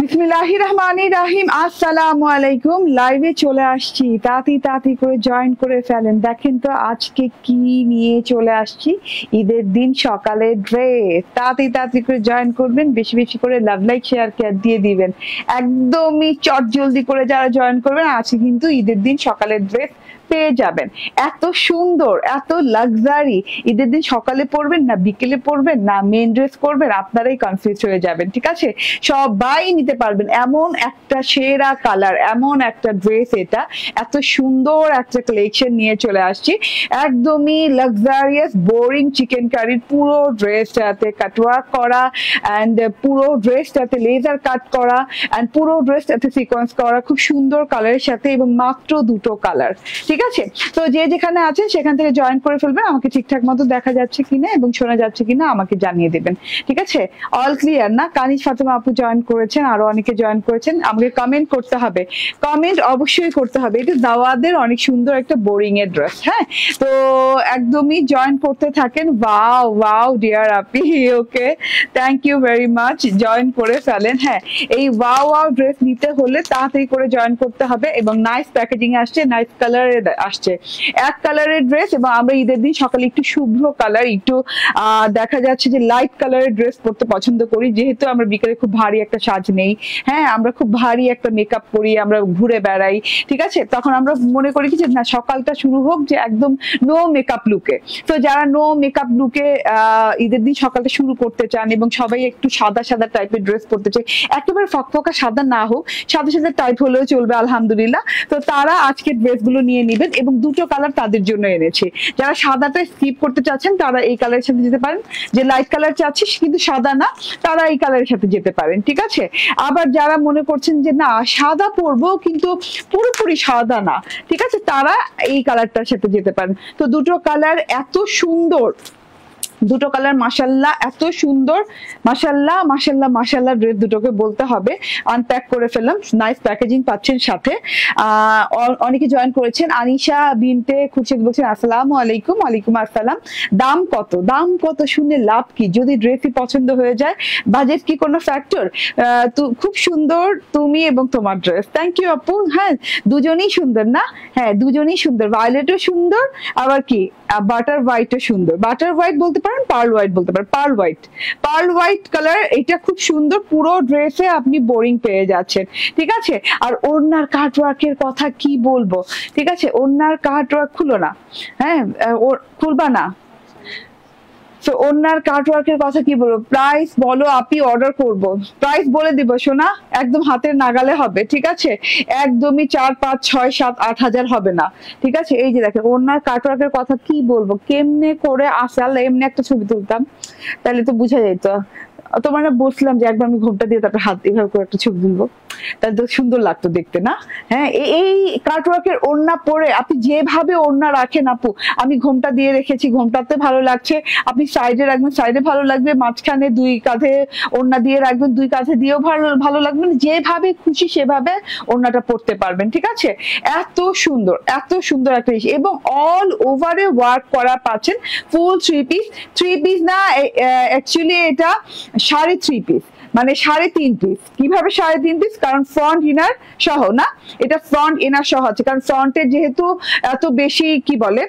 বিসমিল্লাহির রহমানির রহিম। আসসালামু আলাইকুম। লাইভে চলে আসছি, তাড়াতাড়ি করে জয়েন করে ফেলেন। দেখেন তো আজকে কি নিয়ে চলে আসছি। ঈদের দিন সকালে ড্রেস, তাড়াতাড়ি করে জয়েন করবেন, বেশি বেশি করে লাভ লাইক শেয়ার দিয়ে দিবেন। একদমই চট জলদি করে যারা জয়েন করবেন আজকে কিন্তু ঈদের দিন সকালের ড্রেস পেয়ে যাবেন। এত সুন্দর, এত লাক্সারি। ঈদের দিন সকালে পরবেন না বিকেলে পরবেন না মেন ড্রেস করবেন, আপনারাই কনফিউজ হয়ে যাবেন। ঠিক আছে, সবাই নিতে পারবেন। এমন একটা সেরা কালার, এমন একটা ড্রেস, এটা এত সুন্দর একটা কালেকশন নিয়ে চলে আসছি। একদমই লাক্সারিয়াস বোরিং চিকেন কারির পুরো ড্রেসটাতে কাটওয়ার্ক করা, অ্যান্ড পুরো ড্রেসটাতে লেজার কাট করা, অ্যান্ড পুরো ড্রেসটাতে সিকোয়েন্স করা, খুব সুন্দর কালারের সাথে, এবং মাত্র দুটো কালার। ঠিক আছে, তো যে যেখানে আছেন সেখান থেকে জয়েন করে ফেলবেন। আমাকে ঠিকঠাক মতো দেখা যাচ্ছে কিনা এবং শোনা যাচ্ছে কিনা আমাকে জানিয়ে দেবেন। ঠিক আছে, অল ক্লিয়ার না? কানিজ ফাতেমা আপু জয়েন করেছেন, আরো অনেকে জয়েন করেছেন। আমাকে কমেন্ট করতে হবে, কমেন্ট অবশ্যই করতে হবে। এটা দাওয়াদের অনেক সুন্দর একটা বোরিং এর ড্রেস। হ্যাঁ, তো একদমই জয়েন করতে থাকেন। ওয়াও ওয়াও ডিয়ার আপি, okay, thank you very much. Join করে ফেলেন। হ্যাঁ, এই ওয়াও ওয়াও ড্রেস নিতে হলে তাড়াতাড়ি করে জয়েন করতে হবে, এবং নাইস প্যাকেজিং আসছে, নাইস কালার আসছে। এক কালারের ড্রেস, এবং আমরা ঈদের দিন সকালে একটু শুভ্র কালার, একটু দেখা যাচ্ছে যে লাইট কালারের ড্রেস পরতে পছন্দ করি, যেহেতু আমরা বিকেলে খুব ভারী একটা সাজ নেই। হ্যাঁ, আমরা খুব ভারী একটা মেকআপ করি, আমরা ঘুরে বেড়াই। ঠিক আছে, তখন আমরা মনে করি কি যে না, সকালটা শুরু হোক যে একদম নো মেকআপ লুকে। তো যারা নো মেকআপ লুকে ঈদের দিন সকালটা শুরু করতে চান, এবং সবাই একটু সাদা সাদা টাইপের ড্রেস পরতে চায়, একেবারে ফকফকা সাদা না হোক, সাদা সাদা টাইপ হলেও চলবে, আলহামদুলিল্লাহ। তো তারা আজকে ড্রেসগুলো নিয়ে নেবেন, এবং দুটো কালার তাদের জন্য এনেছি। যারা সাদাটা স্কিপ করতে চাচ্ছেন তারা এই কালারের সাথে যেতে পারেন, যে লাইট কালার চাচ্ছিস কিন্তু সাদা না, তারা এই কালারের সাথে যেতে পারেন। ঠিক আছে, আবার যারা মনে করছেন যে না সাদা পরবো কিন্তু পুরোপুরি সাদা না, ঠিক আছে, তারা এই কালারটার সাথে যেতে পারেন। তো দুটো কালার এত সুন্দর, দুটো কালার মাশাল্লাহ এত সুন্দর, মাশাল্লাহ মাশাল্লাহ মাশাল্লাহ। ড্রেস দুটোকে বলতে হবে। আনপ্যাক করে ফেললাম, নাইস প্যাকেজিং পাচ্ছেন সাথে। অনেকে জয়েন করেছেন। আনিশা বিনতে খুরশেদ বলছেন আসসালামু আলাইকুম। ওয়ালাইকুম আসসালাম। দাম কত? দাম কত শুনে লাভ কি, যদি ড্রেসই পছন্দ হয়ে যায়? বাজেট কি কোনো ফ্যাক্টর? খুব সুন্দর তুমি এবং তোমার ড্রেস। থ্যাংক ইউ আপু। হ্যাঁ, দুজনেই সুন্দর না? হ্যাঁ, দুজনেই সুন্দর। ভায়োলেটও সুন্দর, আবার কি বাটার হোয়াইটও সুন্দর। বাটার হোয়াইট বলতে পারেন, পার্ল হোয়াইট বলতে পারেন। Pearl white, pearl white colour, এটা খুব সুন্দর। পুরো ড্রেসে আপনি বোরিং পেয়ে যাচ্ছেন। ঠিক আছে, আর ওড়নার কাটওয়ার্কের কথা কি বলবো। ঠিক আছে, ওড়নার কাটওয়ার্ক খুলো না, হ্যাঁ খুলবা না। তো ওনার কাটওয়ার্কের কথা কি বলবো, প্রাইস বলো আপনি, অর্ডার করব, প্রাইস বলে দিব সোনা, একদম হাতের নাগালে হবে। ঠিক আছে, একদমই 4, 5, 6, 7, 8 হাজার হবে না। ঠিক আছে, এই যে দেখেন ওনার কাটওয়ার্কের কথা কি বলবো, কেমনে করে আসলে এমনি একটা ছবি তুলতাম তাহলে তো বুঝা যেত। তোমার না বসলাম যে একবার আমি ঘোমটা দিয়ে তারপর হাত এভাবে করে একটা ছবি তুলবো, তাহলে তো সুন্দর লাগতো দেখতে না? হ্যাঁ, এই কাটওয়ার্কের ওড়না পরে আপনি যেভাবে ওড়না রাখেন আপু, আমি ঘোমটা দিয়ে রেখেছি, ঘোমটাতে ভালো লাগছে, আপনি সাইডে রাখবেন, সাইডে ভালো লাগবে, মাঝখানে দুই কাঁধে ওড়না দিয়ে রাখবেন, দুই কাঁধে দিয়েও ভালো লাগবে, যেভাবে খুশি সেভাবে ওড়নাটা পরতে পারবেন। ঠিক আছে, এত সুন্দর, এত সুন্দর একটা জিনিস, এবং অল ওভারে ওয়ার্ক করা পাচ্ছেন। ফুল থ্রি পিস না, অ্যাকচুয়ালি এটা 3.5 পিস, মানে 3.5 পিস। কিভাবে 3.5 পিস? কারণ ফ্রন্ট ইনার সহ না, এটা ফ্রন্ট ইনার সহ আছে, কারণ ফ্রন্টে যেহেতু এত বেশি কি বলে,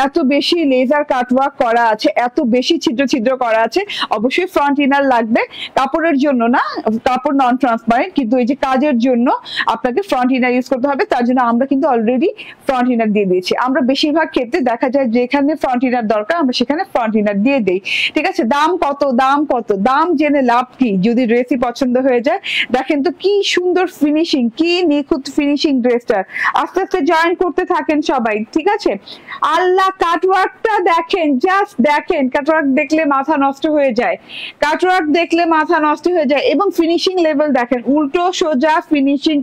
এত বেশি লেজার কাটওয়ার্ক করা আছে, এত বেশি ছিদ্র ছিদ্র করা আছে, অবশ্যই ফ্রন্ট ইনার লাগবে। কাপড়ের জন্য না, কাপড় নন ট্রান্সপারেন্ট, কিন্তু এই যে কাজের জন্য আপনাকে ফ্রন্ট ইনার ইউজ করতে হবে। তার জন্য আমরা কিন্তু অলরেডি ফ্রন্ট ইনার দিয়ে দিয়েছি। আমরা বেশিরভাগ ক্ষেত্রে দেখা যায় যেখানে ফ্রন্ট ইনার দরকার আমরা সেখানে ফ্রন্ট ইনার দিয়ে দেই। ঠিক আছে, দাম কত? দাম কত? দাম জেনে লাভ কি যদি ড্রেসই পছন্দ হয়ে যায়। দেখেন তো কি সুন্দর ফিনিশিং, কি নিখুঁত ফিনিশিং ড্রেসটার। আস্তে আস্তে জয়েন করতে থাকেন সবাই। ঠিক আছে, আল্লাহ কাটওয়ার্কটা দেখেন, জাস্ট দেখেন, কাটওয়ার্ক দেখলে মাথা নষ্ট হয়ে যায়, কাটওয়ার্ক দেখলে মাথা নষ্ট হয়ে যায়। এবং ফিনিশিং লেভেল দেখেন, উল্টো সোজা ফিনিশিং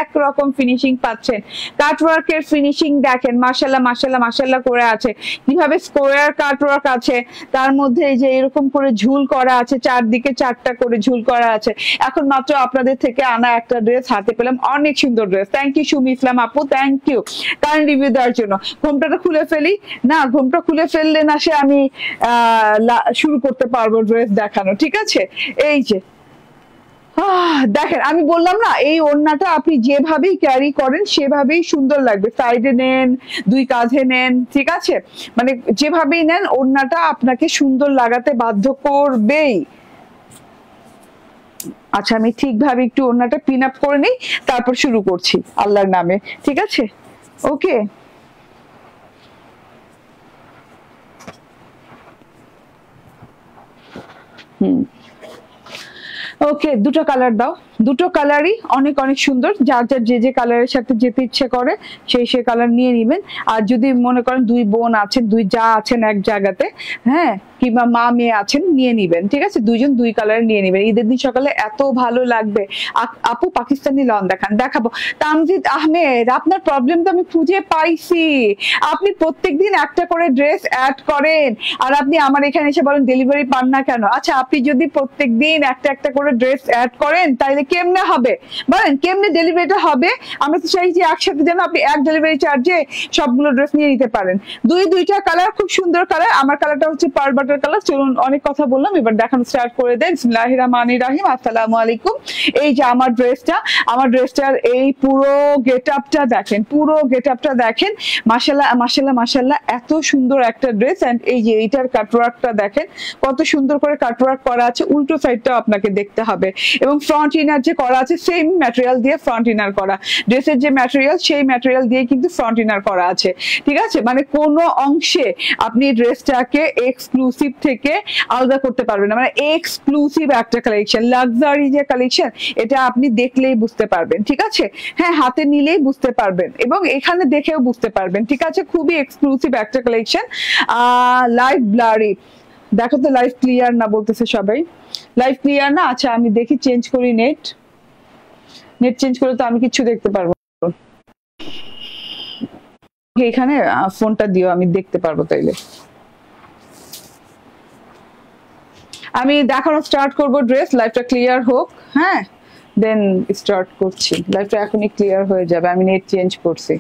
এক রকম ফিনিশিং পাচ্ছেন। কাটওয়ার্কের ফিনিশিং দেখেন, মাশাআল্লাহ মাশাআল্লাহ মাশাআল্লাহ করে আছে। কিভাবে স্কোয়ার কাটওয়ার্ক আছে, তার মধ্যে এই যে এরকম করে ঝুল করা আছে, চারদিকে 4টা করে ঝুল করা আছে। এখন মাত্র আপনাদের থেকে আনা একটা ড্রেস হাতে পেলাম, অনেক সুন্দর ড্রেস। থ্যাংক ইউ সুমি ইসলাম আপু, থ্যাংক ইউ কারেন্ট রিভিউ দেওয়ার জন্য। ঘোমটাটা খুলে ফেলি না, ঘোমটা খুলে ফেললে না সে আমি শুরু করতে পারবো ড্রেস দেখানো। ঠিক আছে, এই যে দেখেন আমি বললাম না, এই ওড়নাটা আপনি যেভাবেই ক্যারি করেন সেভাবেই সুন্দর লাগবে। সাইডে নেন, দুই কাঁধে নেন, ঠিক আছে, মানে যেভাবেই নেন ওড়নাটা আপনাকে সুন্দর লাগাতে বাধ্য করবেই। আচ্ছা আমি ঠিকভাবে একটু ওড়নাটা পিন আপ করে নিই, তারপর শুরু করছি আল্লাহর নামে, ঠিক আছে? ওকে, ওকে, দুটো কালার দাও। দুটো কালারই অনেক অনেক সুন্দর, যার যার যে যে কালারের সাথে যেতে ইচ্ছে করে সেই সেই কালার নিয়ে নিবেন। আর যদি মনে করেন দুই বোন আছেন, দুই যা আছেন এক জায়গাতে, হ্যাঁ, কিংবা মা মেয়ে আছেন, নিয়ে নিবেন, ঠিক আছে? দুইজন দুই কালার নিয়ে নিবেন। ঈদের দিন সকালে এত ভালো লাগবে। আপু পাকিস্তানি লন দেখান। দেখাবো। তামজিদ আহমেদ, আপনার প্রবলেম তো আমি খুঁজে পাইছি। আপনি প্রত্যেকদিন একটা করে ড্রেস অ্যাড করেন, আর আপনি আমার এখানে এসে বলেন ডেলিভারি পান না কেন? আচ্ছা আপনি যদি প্রত্যেকদিন একটা একটা করে ড্রেস অ্যাড করেন তাহলে কেমনে হবে বলেন? কেমনে ডেলিভারিটা হবে? আমরা তো চাই যে একসাথে যেন আপনি এক ডেলিভারি চার্জে সবগুলো ড্রেস নিয়ে নিতে পারেন। দুইটা কালার, খুব সুন্দর কালার। আমার কালারটা হচ্ছে পার্ল বাটার কালার। চলুন অনেক কথা বললাম, এবার দেখানো স্টার্ট করে দেন। বিসমিল্লাহির রহমানির রহিম। আসসালামু আলাইকুম। এই যে আমার ড্রেসটার এই পুরো গেটআপটা দেখেন, পুরো গেটআপটা দেখেন। মাশাআল্লাহ মাশাআল্লাহ মাশাআল্লাহ, এত সুন্দর একটা ড্রেস। এন্ড এই যে এইটার কাটওয়ার্কটা দেখেন, কত সুন্দর করে কাটওয়ার্ক করা আছে। উল্টো সাইডটাও আপনাকে দেখতে হবে, এবং ফ্রন্ট ইনার যে করা আছে সেম ম্যাটেরিয়াল দিয়ে ফ্রন্ট ইনার করা। ড্রেসের যে ম্যাটেরিয়াল সেই ম্যাটেরিয়াল দিয়ে কিন্তু ফ্রন্ট ইনার করা আছে, ঠিক আছে? মানে কোনো অংশে আপনি ড্রেসটাকে এক্সক্লুসিভ থেকে আলাদা করতে পারবেন না। মানে এক্সক্লুসিভ একটা কালেকশন, লাক্সারি যে কালেকশন, এটা আপনি দেখলেই বুঝতে পারবেন, ঠিক আছে? হ্যাঁ, হাতে নিলেই বুঝতে পারবেন এবং এখানে দেখেও বুঝতে পারবেন, ঠিক আছে? খুবই এক্সক্লুসিভ একটা কালেকশন। লাইভ ব্লারি, দেখো তো লাইভ ক্লিয়ার না বলতেছে সবাই। লাইভ ক্লিয়ার না? আচ্ছা আমি দেখি, চেঞ্জ করি নেট চেঞ্জ করে তো আমি কিছু দেখতে পারবো। এখানে ফোনটা দিও, আমি দেখতে পারবো তাইলে। আমি দেখানো স্টার্ট করব ড্রেস, লাইভটা ক্লিয়ার হোক, হ্যাঁ, দেন স্টার্ট করছি। লাইভটা এখনই ক্লিয়ার হয়ে যাবে, আমি নেট চেঞ্জ করছি।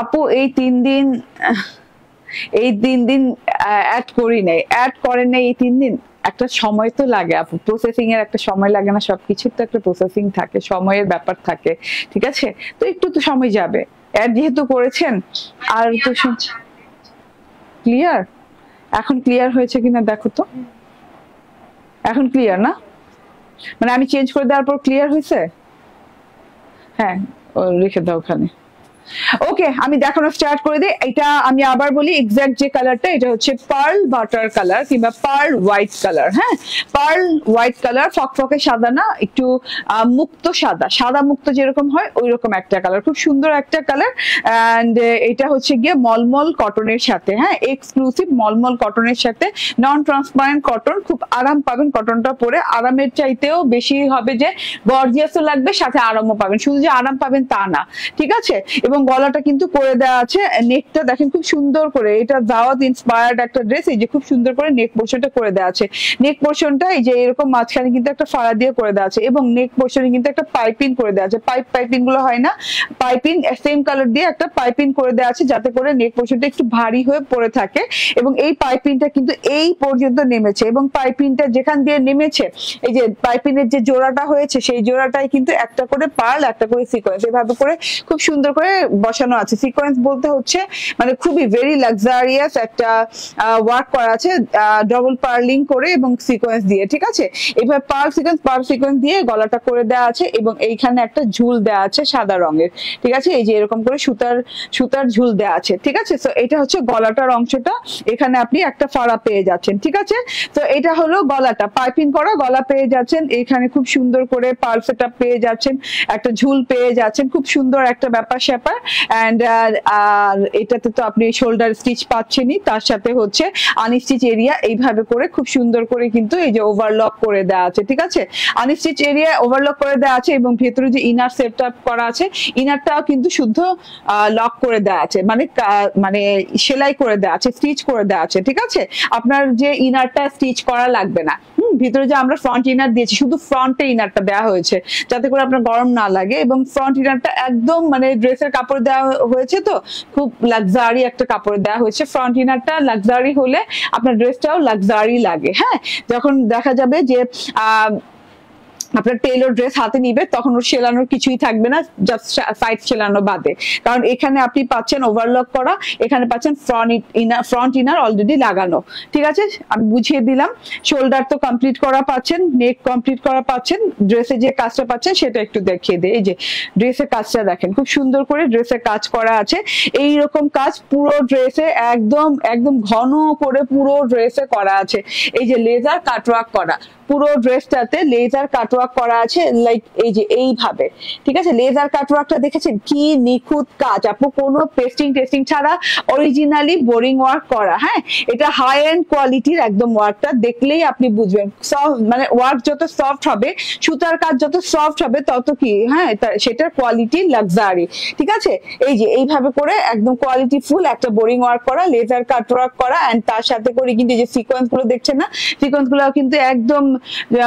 আপু এই 3 দিন অ্যাড করি নাই, অ্যাড করেন নাই এই 3 দিন। একটা সময় তো লাগে আপু, প্রসেসিং এর একটা সময় লাগে না? সবকিছুর তো একটা প্রসেসিং থাকে, সময়ের ব্যাপার থাকে, ঠিক আছে? তো একটু তো সময় যাবে। অ্যাড যেহেতু করেছেন, আর তো ক্লিয়ার। এখন ক্লিয়ার হয়েছে কিনা দেখো তো। এখন ক্লিয়ার না? মানে আমি চেঞ্জ করে দেওয়ার পর ক্লিয়ার হয়েছে? হ্যাঁ, রেখে দাও ওখানে। ওকে, আমি দেখানো স্টার্ট করে দিই। এটা আমি আবার বলি, এক্সাক্ট যে কালারটা, এটা হচ্ছে পার্ল বাটার কালার কিংবা পার্ল হোয়াইট কালার। হ্যাঁ, পার্ল হোয়াইট কালার, ফকফকে সাদা না, একটু মুক্ত সাদা, সাদা মুক্ত যেরকম হয় ওই রকম একটা কালার, খুব সুন্দর একটা কালার। এন্ড এটা হচ্ছে গিয়ে মলমল কটনের সাথে, হ্যাঁ, এক্সক্লুসিভ মলমল কটনের সাথে, নন ট্রান্সপারেন্ট কটন। খুব আরাম পাবেন কটনটা পরে, আরামের চাইতেও বেশি হবে যে গর্জিয়াসও লাগবে, সাথে আরামও পাবেন। শুধু যে আরাম পাবেন তা না, ঠিক আছে? এবং গলাটা কিন্তু করে দেওয়া আছে, নেকটা দেখেন খুব সুন্দর করে, এটা দাওয়াত ইন্সপায়ার্ড একটা ড্রেস। এই যে খুব সুন্দর করে নেক পোর্শনটা করে দেওয়া আছে। নেক পোর্শনটা এই যে এরকম মাঝখানে কিন্তু একটা ফাড়া দিয়ে করে দেওয়া আছে, এবং নেক পোর্শনে কিন্তু একটা পাইপিং করে দেওয়া আছে। পাইপিং গুলো হয় না, পাইপিং সেম কালার দিয়ে একটা পাইপিং করে দেওয়া আছে, যাতে করে নেক পোর্শনটা একটু ভারী হয়ে পড়ে থাকে। এবং এই পাইপিংটা কিন্তু এই পর্যন্ত নেমেছে, এবং পাইপিংটা যেখান দিয়ে নেমেছে, এই যে পাইপিংয়ের যে জোড়াটা হয়েছে সেই জোড়াটাই কিন্তু একটা করে পার্ল, একটা করে সিকোয়েন্স, এভাবে করে খুব সুন্দর করে বসানো আছে। সিকোয়েন্স বলতে হচ্ছে মানে খুবই ভেরি লাক্সারিয়াস একটা ওয়ার্ক করা আছে, ডবল পার্লিং করে এবং সিকোয়েন্স দিয়ে, ঠিক আছে? এভাবে পার্ল সিকোয়েন্স দিয়ে গলাটা করে দেওয়া আছে, এবং এইখানে একটা ঝুল দেওয়া আছে সাদা রঙের, ঠিক আছে? এই যে এরকম করে সুতার ঝুল দেওয়া আছে, ঠিক আছে? তো এটা হচ্ছে গলাটার অংশটা, এখানে আপনি একটা ফাড়া পেয়ে যাচ্ছেন, ঠিক আছে? তো এটা হলো গলাটা, পাইপিং করা গলা পেয়ে যাচ্ছেন, এখানে খুব সুন্দর করে পার্ল সেটআপ পেয়ে যাচ্ছেন, একটা ঝুল পেয়ে যাচ্ছেন, খুব সুন্দর একটা ব্যাপার স্যাপার। এন্ড আর এটাতে তো আপনি শোল্ডার স্টিচ পাচ্ছেনই, তার সাথে হচ্ছে আনস্টিচ এরিয়া এইভাবে করে খুব সুন্দর করে কিন্তু এই যে ওভারলক করে দেওয়া আছে, ঠিক আছে? আনস্টিচ এরিয়া ওভারলক করে দেওয়া আছে, এবং ভেতরে যে ইনার সেট আপ করা আছে, ইনারটাও কিন্তু শুদ্ধ লক করে দেওয়া আছে, মানে মানে সেলাই করে দেওয়া আছে, স্টিচ করে দেওয়া আছে, ঠিক আছে? আপনার যে ইনারটা স্টিচ করা লাগবে না। ভিতরে যে আমরা ফ্রন্ট ইনার দিয়েছি, শুধু ফ্রন্টে ইনারটা দেওয়া হয়েছে যাতে করে আপনার গরম না লাগে, এবং ফ্রন্ট ইনারটা একদম মানে ড্রেসের কাপড় দেওয়া হয়েছে, তো খুব লাক্সারি একটা কাপড় দেওয়া হয়েছে। ফ্রন্ট ইনারটা লাক্সারি হলে আপনার ড্রেসটাও লাক্সারি লাগে। হ্যাঁ, যখন দেখা যাবে যে আপনার টেইলর ড্রেস হাতে নিবে তখন ওর সেলানোর কিছুই থাকবে না, জাস্ট সাইড সেলানো বাদে। কারণ এখানে আপনি পাচ্ছেন ওভারলক করা, এখানে পাচ্ছেন ফ্রন্ট ইনার অলরেডি লাগানো। ঠিক আছে, আমি বুঝিয়ে দিলাম। শোল্ডার তো কমপ্লিট করা পাচ্ছেন, নেক কমপ্লিট করা পাচ্ছেন, ড্রেসে যে কাজটা পাচ্ছেন সেটা একটু দেখিয়ে দিই। এই যে ড্রেসের কাজটা দেখেন, খুব সুন্দর করে ড্রেসের কাজ করা আছে। এই রকম কাজ পুরো ড্রেসে একদম একদম ঘন করে পুরো ড্রেসে করা আছে। এই যে লেজার কাটওয়ার্ক করা, পুরো ড্রেসটাতে লেজার কাটওয়ার্ক করা আছে, লাইক এই যে এইভাবে। ঠিক আছে, লেজার কাটওয়ার্কটা দেখেছেন কি নিখুঁত কাজ, আপু কোনো টেস্টিং ছাড়া অরিজিনালি বোরিং ওয়ার্ক করা। হ্যাঁ, এটা হাই এন্ড কোয়ালিটির একদম ওয়ার্কটা দেখলেই আপনি বুঝবেন। মানে ওয়ার্ক যত সফট হবে, সুতার কাজ যত সফট হবে তত কি, হ্যাঁ, সেটার কোয়ালিটি লাক্সারি। ঠিক আছে, এই যে এইভাবে করে একদম কোয়ালিটি ফুল একটা বোরিং ওয়ার্ক করা, লেজার কাটওয়ার্ক করা, এন্ড তার সাথে করে কিন্তু যে সিকোয়েন্স গুলো দেখছেন না, সিকোয়েন্স গুলো কিন্তু একদম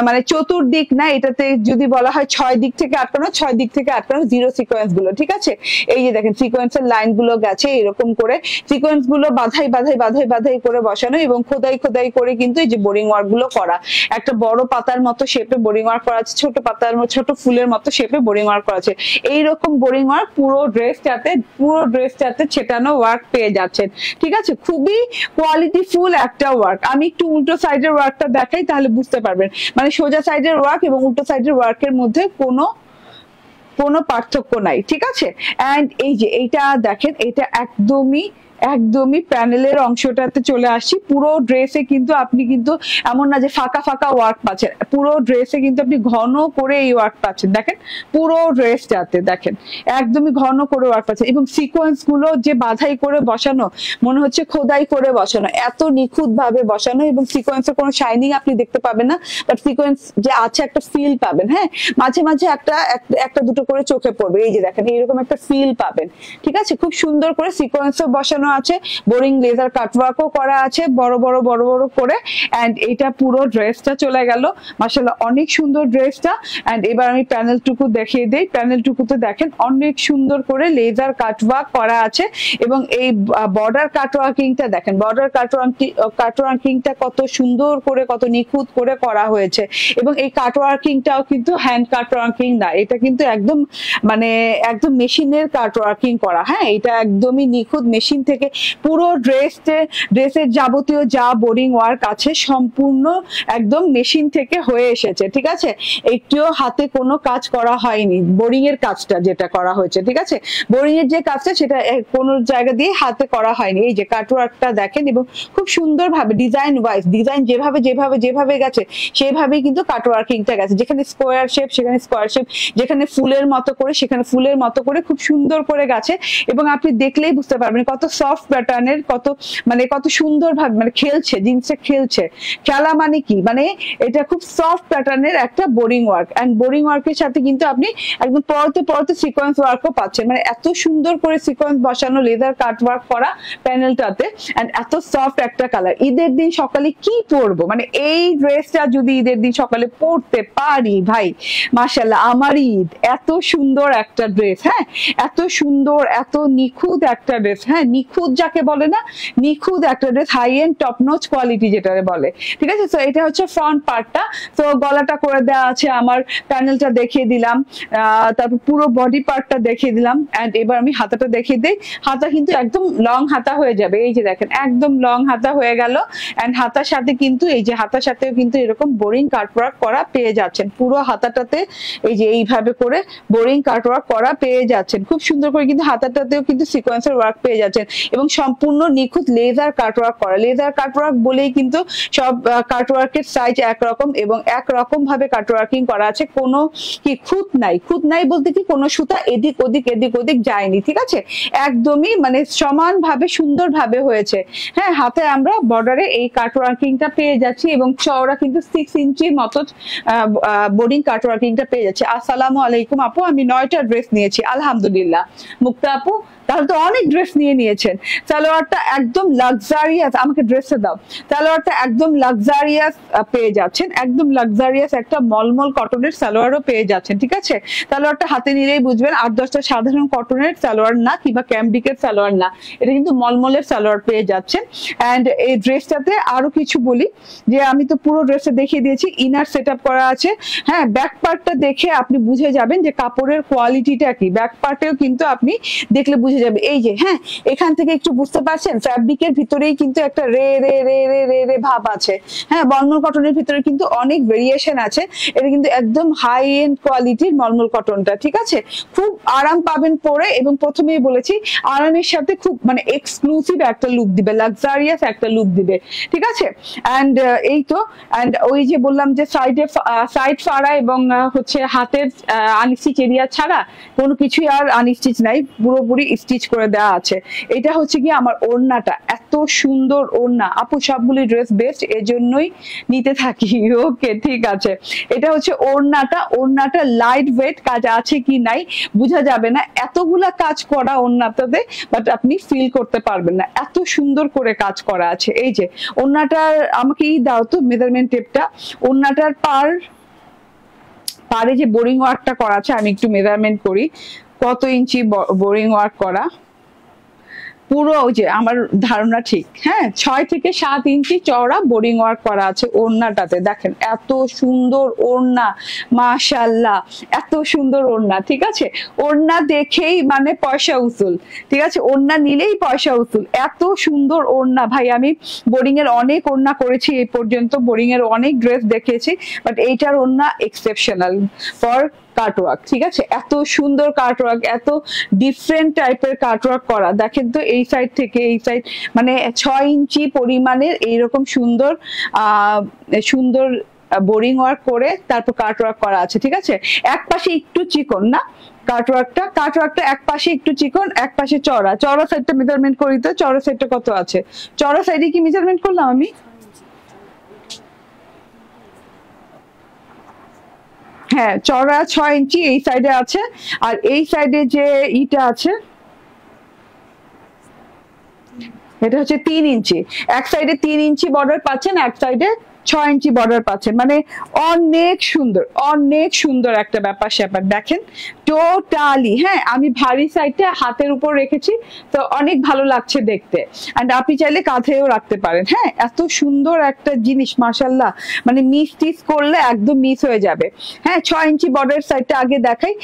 মানে চতুর্দিক না, এটাতে যদি বলা হয় 6 দিক থেকে আটকানো, 6 দিক থেকে আটকানো জিরো সিকোয়েন্স গুলো। ঠিক আছে, এই যে দেখেন সিকোয়েন্সের লাইন গুলো গেছে এরকম করে, সিকোয়েন্স গুলো বাধাই করে বসানো এবং খোদাই করে কিন্তু এই যে বোরিং ওয়ার্ক গুলো করা। একটা বড় পাতার মতো শেপে বোরিং ওয়ার্ক করা আছে, ছোট ফুলের মতো শেপে বোরিং ওয়ার্ক করা আছে। এইরকম বোরিং ওয়ার্ক পুরো ড্রেসটাতে ছেটানো ওয়ার্ক পেয়ে যাচ্ছেন। ঠিক আছে, খুবই কোয়ালিটি ফুল একটা ওয়ার্ক। আমি একটু উল্টো সাইডের ওয়ার্কটা দেখাই তাহলে বুঝতে পারবেন, মানে সোজা সাইডের ওয়ার্ক এবং উল্টো সাইডের ওয়ার্কের মধ্যে কোনো পার্থক্য নাই। ঠিক আছে, এন্ড এই যে এইটা দেখেন, এটা একদমই প্যানেলের অংশটাতে চলে আসছি। পুরো ড্রেসে কিন্তু আপনি কিন্তু এমন না যে ফাঁকা ওয়ার্ক পাচ্ছেন, পুরো ড্রেসে কিন্তু আপনি ঘন করে এই ওয়ার্ক পাচ্ছেন। দেখেন পুরো ড্রেসটাতে দেখেন একদমই ঘন করে ওয়ার্ক পাচ্ছেন, এবং সিকোয়েন্স গুলো যে বাধাই করে বসানো, মনে হচ্ছে খোদাই করে বসানো, এত নিখুঁত ভাবে বসানো, এবং সিকোয়েন্সের কোনো শাইনিং আপনি দেখতে পাবেন না, বাট সিকোয়েন্স যে আছে একটা ফিল পাবেন। হ্যাঁ, মাঝে একটা দুটো করে চোখে পড়বে, এই যে দেখেন এইরকম একটা ফিল পাবেন। ঠিক আছে, খুব সুন্দর করে সিকোয়েন্সও বসানো আছে, বোরিং লেজার কাটওয়ার্কও করা আছে বড় করে, এন্ড এটা পুরো ড্রেসটা চলে গেল। মাশাআল্লাহ অনেক সুন্দর ড্রেসটা। এন্ড এবার আমি প্যানেলটুকু দেখিয়ে দেই। প্যানেলটুকুতে দেখেন অনেক সুন্দর করে লেজার কাটওয়ার্ক করা আছে, এবং এই বর্ডার কাটওয়ার্কিংটা দেখেন, বর্ডার কাটওয়ার্কিংটা কত সুন্দর করে, কত নিখুঁত করে করা হয়েছে। এবং এই কাটওয়ার্কিংটাও কিন্তু হ্যান্ড কাটওয়ার্কিং না, এটা কিন্তু একদম একদম মেশিনের কাটওয়ার্কিং করা। হ্যাঁ, এটা একদমই নিখুঁত মেশিন থেকে পুরো ড্রেসের যাবতীয় যা বোরিং ওয়ার্ক আছে সম্পূর্ণ একদম মেশিন থেকে হয়ে এসেছে। ঠিক আছে, একটিও হাতে কোনো কাজ করা হয়নি, বোরিং এর কাজটা যেটা করা হয়েছে। ঠিক আছে, বোরিং এর যে কাজটা সেটা কোনো জায়গা দিয়ে হাতে করা হয়নি। এই যে কাটওয়ার্কটা দেখেন, এবং খুব সুন্দর ভাবে ডিজাইন যেভাবে গেছে সেভাবেই কিন্তু কাটওয়ার্কিংটা গেছে। যেখানে স্কোয়ার শেপ সেখানে স্কোয়ার শেপ, যেখানে ফুলের মতো করে সেখানে ফুলের মতো করে খুব সুন্দর করে গেছে। এবং আপনি দেখলেই বুঝতে পারবেন কত সফট প্যাটার্নের, কত সুন্দর ভাবে খেলছে, জিনিসটা খেলছে। খেলা মানে কি, এটা খুব সফট প্যাটার্নের একটা বোরিং ওয়ার্ক, এন্ড বোরিং ওয়ার্কের সাথে কিন্তু আপনি একদম পরতে সিকোয়েন্স ওয়ার্কও পাচ্ছেন। এত সুন্দর করে সিকোয়েন্স বসানো, লেদার কাট ওয়ার্ক করা প্যানেলটাতে, এন্ড এত সফট একটা কালার। ঈদের দিন সকালে কি পরবো, এই ড্রেসটা যদি ঈদের দিন সকালে পরতে পারি, ভাই মাশাআল্লাহ আমার ঈদ। এত সুন্দর একটা ড্রেস, হ্যাঁ, এত সুন্দর, এত নিখুঁত একটা ড্রেস। হ্যাঁ, নিখুঁত যাকে বলে না, নিখুঁত একটা dress, high and top notch quality যেটারে বলে। ঠিক আছে, তো এটা হচ্ছে ফ্রন্ট পার্টটা। তো গলাটা করে দেওয়া আছে, আমার প্যানেলটা দেখিয়ে দিলাম, তারপর পুরো বডি পার্টটা দেখিয়ে দিলাম। এন্ড এবার আমি হাতাটা দেখিয়ে দিই। হাতা কিন্তু একদম লং হাতা হয়ে যাবে, এই যে দেখেন একদম লং হাতা হয়ে গেল। এন্ড হাতার সাথে কিন্তু এই যে হাতার সাথেও কিন্তু এরকম বোরিং কাটওয়ার্ক করা পেয়ে যাচ্ছেন। পুরো হাতাটাতে এই যে এইভাবে করে বোরিং কাটওয়ার্ক করা পেয়ে যাচ্ছেন। খুব সুন্দর করে কিন্তু হাতাটাতেও কিন্তু সিকোয়েন্সের ওয়ার্ক পেয়ে যাচ্ছেন, এবং সম্পূর্ণ নিখুঁত লেজার কাটওয়ার্ক করা। লেজার কাটওয়ার্ক বলেই কিন্তু সব কাটওয়ার্কের সাইজ একরকম, এবং একরকম ভাবে কাটওয়ার্কিং করা আছে। কোনো কি খুঁত নাই বলতে কি কোনো সুতা এদিক ওদিক যায়নি। ঠিক আছে, একদমই সমান ভাবে সুন্দর ভাবে হয়েছে। হ্যাঁ, হাতে আমরা বর্ডারে এই কাটওয়ার্কিংটা পেয়ে যাচ্ছি, এবং চওড়া কিন্তু 6 ইঞ্চির মতো বোরিং কাটওয়ার্কিংটা পেয়ে যাচ্ছে। আসসালামু আলাইকুম আপু, আমি 9টা ড্রেস নিয়েছি আলহামদুলিল্লাহ। মুক্তা আপু তাহলে তো অনেক ড্রেস নিয়ে নিয়েছেন। সালোয়ারটা একদম লাক্সারিয়াস, আমাকে ড্রেসে দাও। সালোয়ারটা একদম লাক্সারিয়াস পেয়ে যাচ্ছেন, একদম লাক্সারিয়াস একটা মলমল কটনের সালোয়ারও পেয়ে যাচ্ছেন, ঠিক আছে? সালোয়ারটা হাতে নিলেই বুঝবেন 8-10টা সাধারণ কটনের সালোয়ার না, কিংবা ক্যামডিকের সালোয়ার না, এটা কিন্তু মলমলের সালোয়ার পেয়ে যাচ্ছেন। অ্যান্ড এই ড্রেসটাতে আরো কিছু বলি, যে আমি তো পুরো ড্রেসে দেখিয়ে দিয়েছি, ইনার সেট আপ করা আছে। হ্যাঁ, ব্যাক পার্টটা দেখে আপনি বুঝে যাবেন যে কাপড়ের কোয়ালিটিটা কি, ব্যাক পার্টেও কিন্তু আপনি দেখলে বুঝে যাবে। এই যে হ্যাঁ, এখান থেকে একটু বুঝতে পারছেন ফ্যাব্রিকের ভিতরেই কিন্তু একটা রে রে রে রে রে রে ভাব আছে। হ্যাঁ, মলমল কটনের ভিতরে কিন্তু অনেক ভেরিয়েশন আছে, এটা কিন্তু একদম হাই এন্ড কোয়ালিটির মলমল কটনটা, ঠিক আছে? খুব আরাম পাবেন পরে, এবং প্রথমেই বলেছি আরামের সাথে খুব মানে এক্সক্লুসিভ একটা লুক দিবে, লাক্সারিয়াস একটা লুক দিবে, ঠিক আছে? অ্যান্ড এই তো, অ্যান্ড ওই যে বললাম যে সাইড ফাড়া এবং হচ্ছে হাতের আনস্টিচ এরিয়া ছাড়া কোনো কিছুই আর আনস্টিচ নাই, পুরোপুরি স্টিচ করে দেওয়া আছে। এটা হচ্ছে কি আমার ওড়নাটা, এত সুন্দর ওড়না আপু, সবগুলি ড্রেস বেস্ট, এজন্যই নিতে থাকি। ওকে, ঠিক আছে। এটা হচ্ছে ওড়নাটা, ওড়নাটা লাইট ওয়েট, কাজ আছে কি নাই বোঝা যাবে না, এতগুলা কাজ করা ওড়নাটাতে, বাট আপনি ফিল করতে পারবেন না, এত সুন্দর করে কাজ করা আছে। এই যে ওড়নাটার, আমাকে দাও তো মেজারমেন্ট টেপটা, ওড়নাটার পারে যে বোরিং ওয়ার্কটা করা আছে, আমি একটু মেজারমেন্ট করি কত ইঞ্চি বোরিং ওয়ার্ক করা। পুরো যে আমার ধারণা ঠিক, হ্যাঁ 6 থেকে 7 ইঞ্চি চওড়া বোরিং ওয়ার্ক করা আছে ওড়নাটাতে। দেখেন এত সুন্দর ওড়না, মাশাআল্লাহ, এত সুন্দর ওড়না, ঠিক আছে? ওড়না দেখেই মানে পয়সা উসুল, ঠিক আছে? ওড়না নিলেই পয়সা উসুল, এত সুন্দর ওড়না। ভাই আমি বোরিং এর অনেক ওড়না করেছি এই পর্যন্ত, বোরিং এর অনেক ড্রেস দেখিয়েছি, বাট এইটার ওড়না এক্সেপশনাল ফর কাটওয়ার্ক, ঠিক আছে? এত সুন্দর কাটওয়ার্ক, এত ডিফারেন্ট টাইপের কাটওয়ার্ক করা। দেখেন তো এই সাইড থেকে এই সাইড, মানে 6 ইঞ্চি পরিমাণের এইরকম সুন্দর সুন্দর বোরিং ওয়ার্ক করে তারপর কাটওয়ার্ক করা আছে, ঠিক আছে? এক পাশে একটু চিকন না কাটওয়ার্কটা এক পাশে একটু চিকন, এক পাশে চওড়া। চওড়া সাইডটা মেজারমেন্ট করি তো, চওড়া সাইডটা কত আছে? চওড়া সাইডে কি মেজারমেন্ট করলাম আমি? হ্যাঁ, চওড়া 6 ইঞ্চি এই সাইডে আছে, আর এই সাইডে যে ইটা আছে এটা হচ্ছে 3 ইঞ্চি। এক সাইডে 3 ইঞ্চি বর্ডার পাচ্ছেন, এক সাইডে 6 ইঞ্চি বর্ডার পাচ্ছেন, মানে অনেক সুন্দর, অনেক সুন্দর একটা ব্যাপার স্যাপার। দেখেন টোটালি, হ্যাঁ আমি ভারী সাইডটা হাতের উপর রেখেছি, তো অনেক ভালো লাগছে দেখতে। এন্ড আপনি চাইলে কাঁধেও রাখতে পারেন। হ্যাঁ, এত সুন্দর একটা জিনিস, মাশাআল্লাহ, মানে মিস টিস করলে একদম মিস হয়ে যাবে। হ্যাঁ, 6 ইঞ্চি বর্ডার সাইডটা আগে দেখাই,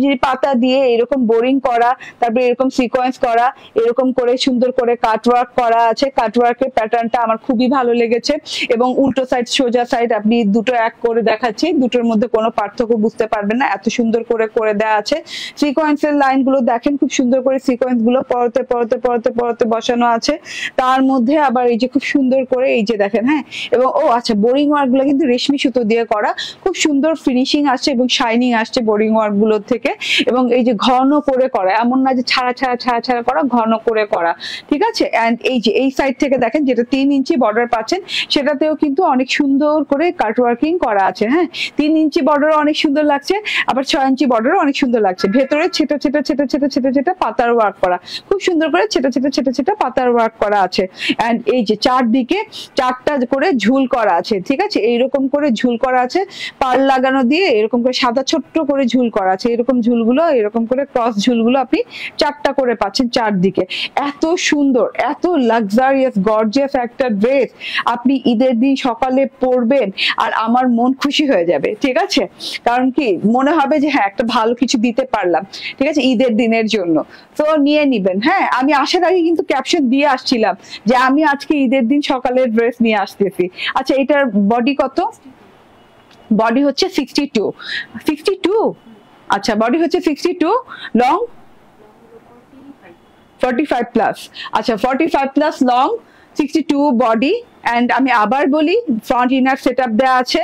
ঝিরি পাতা দিয়ে এরকম বোরিং করা, তারপরে এরকম সিকোয়েন্স করা, এরকম করে সুন্দর করে কাটওয়ার্ক করা আছে। কাটওয়ার্কের প্যাটার্নটা আমার খুবই ভালো লেগেছে, এবং উল্টো সাইড সোজা সাইড আপনি দুটো এক করে দেখাচ্ছি, দুটোর মধ্যে কোনো পার্থক্য বুঝতে পারবেন না, এত সুন্দর করে দেওয়া আছে। সিকোয়েন্সের লাইন গুলো দেখেন, খুব সুন্দর করে সিকোয়েন্স গুলো পরতে পরতে পরতে পরতে বসানো আছে। তার মধ্যে আবার এই যে খুব সুন্দর করে এই যে দেখেন, হ্যাঁ, এবং ও আচ্ছা বোরিং ওয়ার্ক গুলো কিন্তু রেশমি সুতো দিয়ে করা, খুব সুন্দর ফিনিশিং আসছে এবং শাইনিং আসছে বোরিং ওয়ার্ক গুলোর থেকে। এবং এই যে ঘন করে করা, এমন না যে ছাড়া ছাড়া ছাড়া ছাড়া করা, ঘন করে করা, ঠিক আছে? এন্ড এই যে এই সাইড থেকে দেখেন যেটা 3 ইঞ্চি বর্ডার পাচ্ছেন, সেটাতেও কিন্তু অনেক সুন্দর করে কাটওয়ার্কিং করা আছে। হ্যাঁ, 3 ইঞ্চি বর্ডারও অনেক সুন্দর লাগছে, আবার 6 ইঞ্চি বর্ডারও অনেক সুন্দর লাগছে। ভেতরে ছেটা ছেটা ছেটা ছেটা ছেটা ছেটা পাতার ওয়ার্ক করা, খুব সুন্দর করে ছেটা ছেটা ছেটা ছেটা পাতার ওয়ার্ক করা আছে। এন্ড এই যে চারদিকে 4টা করে ঝুল করা আছে, ঠিক আছে? এইরকম করে ঝুল করা আছে, পার লাগানো দিয়ে এরকম করে সাদা ছোট্ট করে ঝুল করা আছে। এরকম ঝুলগুলো, এরকম করে ক্রস ঝুলগুলো আপনি 4টা করে পাচ্ছেন চারদিকে। এত সুন্দর, এত লাক্সারিয়াস গর্জিয়াস একটা ড্রেস আপনি ঈদের দিন সকালে পরবেন আর আমার মন খুশি হয়ে যাবে, ঠিক আছে? কারণ কি মনে হবে যে হ্যাঁ একটা ভালো কিছু দিতে পারলাম, ঠিক আছে, ঈদের দিনের জন্য। তো নিয়ে নিবেন। হ্যাঁ, আমি আসার আগে কিন্তু ক্যাপশন দিয়ে আসছিলাম যে আমি আজকে ঈদের দিন সকালের ড্রেস নিয়ে আসতেছি। আচ্ছা, এটার বডি কত? বডি হচ্ছে 62। আচ্ছা, বডি হচ্ছে 62, লং 45 প্লাস। আচ্ছা, 45 প্লাস লং, 62 বডি, অ্যান্ড আমি আবার বলি, ফ্রন্ট ইনার সেট আপ দেওয়া আছে,